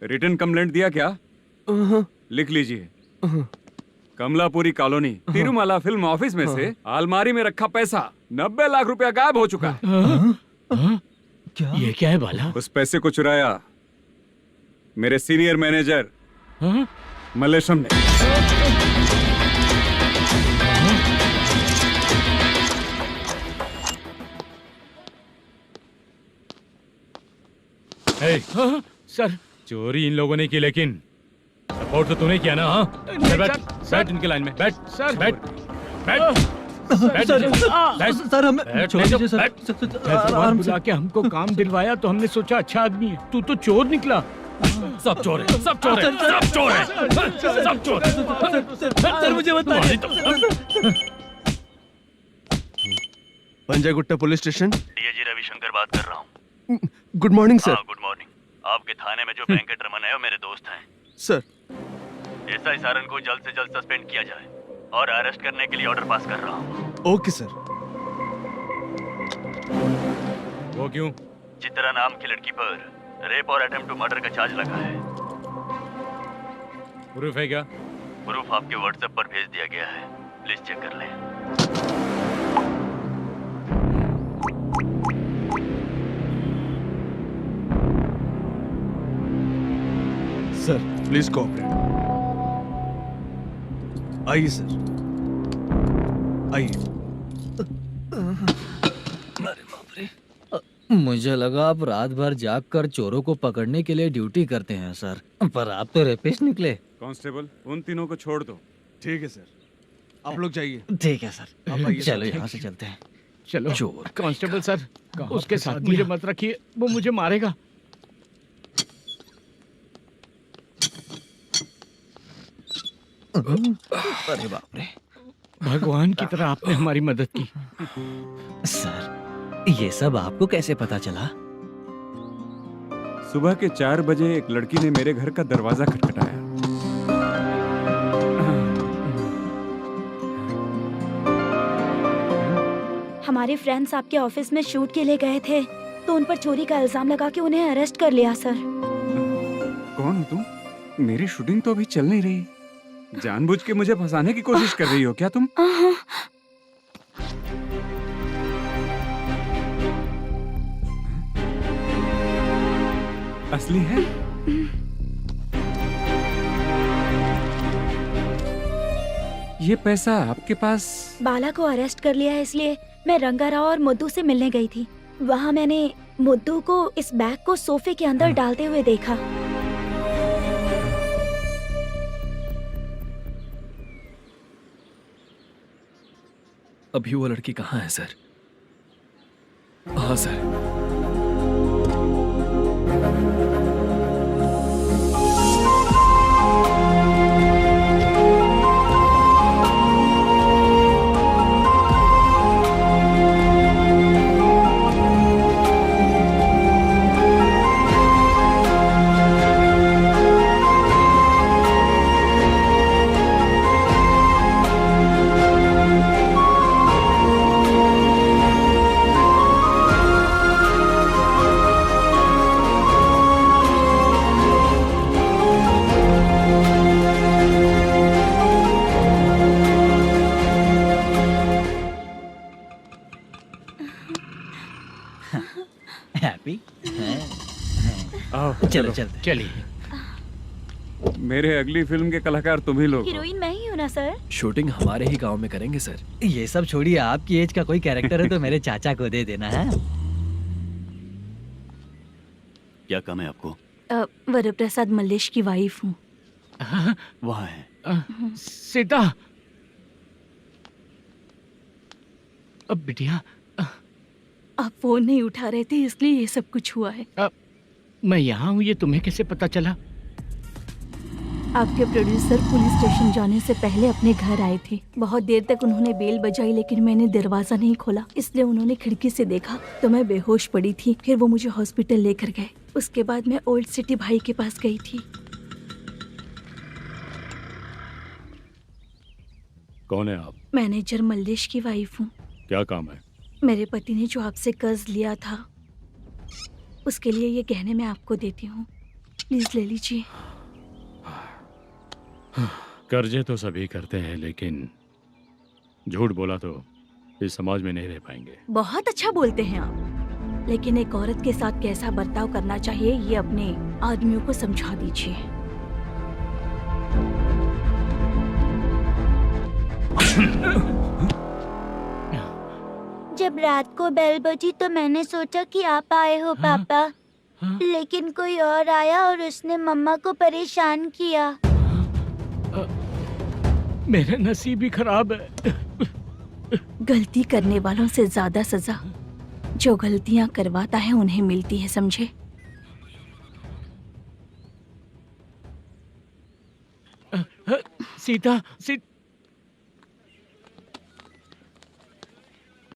रिटन कंप्लेंट दिया क्या? लिख लीजिए। Kamalapuri colony Tirumala film office में से अलमारी में रखा पैसा 90 लाख रुपया गायब हो चुका है। क्या? ये क्या है बाला? उस पैसे को चुराया मेरे सीनियर मैनेजर मल्लेशम ने। सर चोरी इन लोगों ने की, लेकिन सपोर्ट तो तूने किया ना? हाँ चल बैठ, बैठ इनके लाइन में बैठ। सर बैठ बैठ सर हमें छोड़ दीजिए सर। आराम से आके हमको काम दिलवाया तो हमने सोचा अच्छा आदमी है, तू तो चोर निकला। सब चोर है, सब चोर है, सब चोर है, सब चोर है। सर मुझे बताइए। Panjagutta police station. DIG Ravishankar बात कर रहा हूँ। Good morning sir. Good morning. आपके थाने में जो वेंकट रमन है वो मेरे दोस्त हैं। सर एसआई सारन को जल्द से जल्द सस्पेंड किया जाए और अरेस्ट करने के लिए ऑर्डर पास कर रहा हूँ। Okay sir. वो क्यों? चित्रा नाम की लड़की पर रेप और अटेम्प्ट टू मर्डर का चार्ज लगा है। प्रूफ है क्या? प्रूफ आपके व्हाट्सएप पर भेज दिया गया है, प्लीज चेक कर लें। Sir please cooperate. आइए सर, आइए। अरे बाप रे, मुझे लगा आप रात भर जाग कर चोरों को पकड़ने के लिए ड्यूटी करते हैं सर, पर आप तो रेपिस्ट निकले। कांस्टेबल उन तीनों को छोड़ दो। ठीक है सर, आप लोग जाइए। ठीक है सर, आइए चलो सर। यहाँ से चलते हैं। चलो चोर कांस्टेबल सर, उसके साथ मुझे मत रखिए, वो मुझे मारेगा। अरे बाप रे, भगवान की तरह आपने हमारी मदद की। सर ये सब आपको कैसे पता चला? सुबह के 4 बजे एक लड़की ने मेरे घर का दरवाजा खटखटाया। हमारे फ्रेंड्स आपके ऑफिस में शूट के लिए गए थे तो उन पर चोरी का इल्जाम लगा के उन्हें अरेस्ट कर लिया सर। कौन हो तुम? मेरी शूटिंग तो अभी चल नहीं रही। जानबूझ के मुझे फंसाने की कोशिश कर रही हो क्या तुम? असली है? ये पैसा आपके पास? बाला को अरेस्ट कर लिया है इसलिए मैं रंगाराव और मुद्दू से मिलने गई थी। वहाँ मैंने मुद्दू को इस बैग को सोफे के अंदर डालते हुए देखा। अभी वो लड़की कहाँ है सर? हाँ सर। चलो चलते। चलिए। मेरे अगली फिल्म के कलाकार तुम ही लोग हो। हीरोइन मैं ही हूँ ना सर। शूटिंग हमारे ही गांव में करेंगे सर। ये सब छोड़िए, आपकी एज का कोई कैरेक्टर है तो मेरे चाचा को दे देना है। क्या काम है आपको? वरप्रसाद मल्लेश की वाइफ हूँ। वहाँ है। सीता। अब बिटिया आप फोन नहीं उठा रहे थे इसलिए ये सब कुछ हुआ है। मैं यहाँ हूँ, ये तुम्हें कैसे पता चला? आपके प्रोड्यूसर पुलिस स्टेशन जाने से पहले अपने घर आए थे। बहुत देर तक उन्होंने बेल बजाई लेकिन मैंने दरवाजा नहीं खोला, इसलिए उन्होंने खिड़की से देखा तो मैं बेहोश पड़ी थी। फिर वो मुझे हॉस्पिटल लेकर गए। उसके बाद मैं ओल्ड सिटी भाई के पास गई थी। कौन है आप? मैनेजर मल्लेश की वाइफ हूँ। क्या काम है? मेरे पति ने जो आपसे कर्ज लिया था उसके लिए ये गहने मैं आपको देती हूँ, प्लीज ले लीजिए। कर्जे तो सभी करते हैं, लेकिन झूठ बोला तो इस समाज में नहीं रह पाएंगे। बहुत अच्छा बोलते हैं आप, लेकिन एक औरत के साथ कैसा बर्ताव करना चाहिए ये अपने आदमियों को समझा दीजिए। जब रात को बेल बजी तो मैंने सोचा कि आप आए हो पापा, लेकिन कोई और आया और उसने मम्मा को परेशान किया। मेरा नसीब ही खराब है। गलती करने वालों से ज्यादा सजा जो गलतियां करवाता है उन्हें मिलती है, समझे? सीता,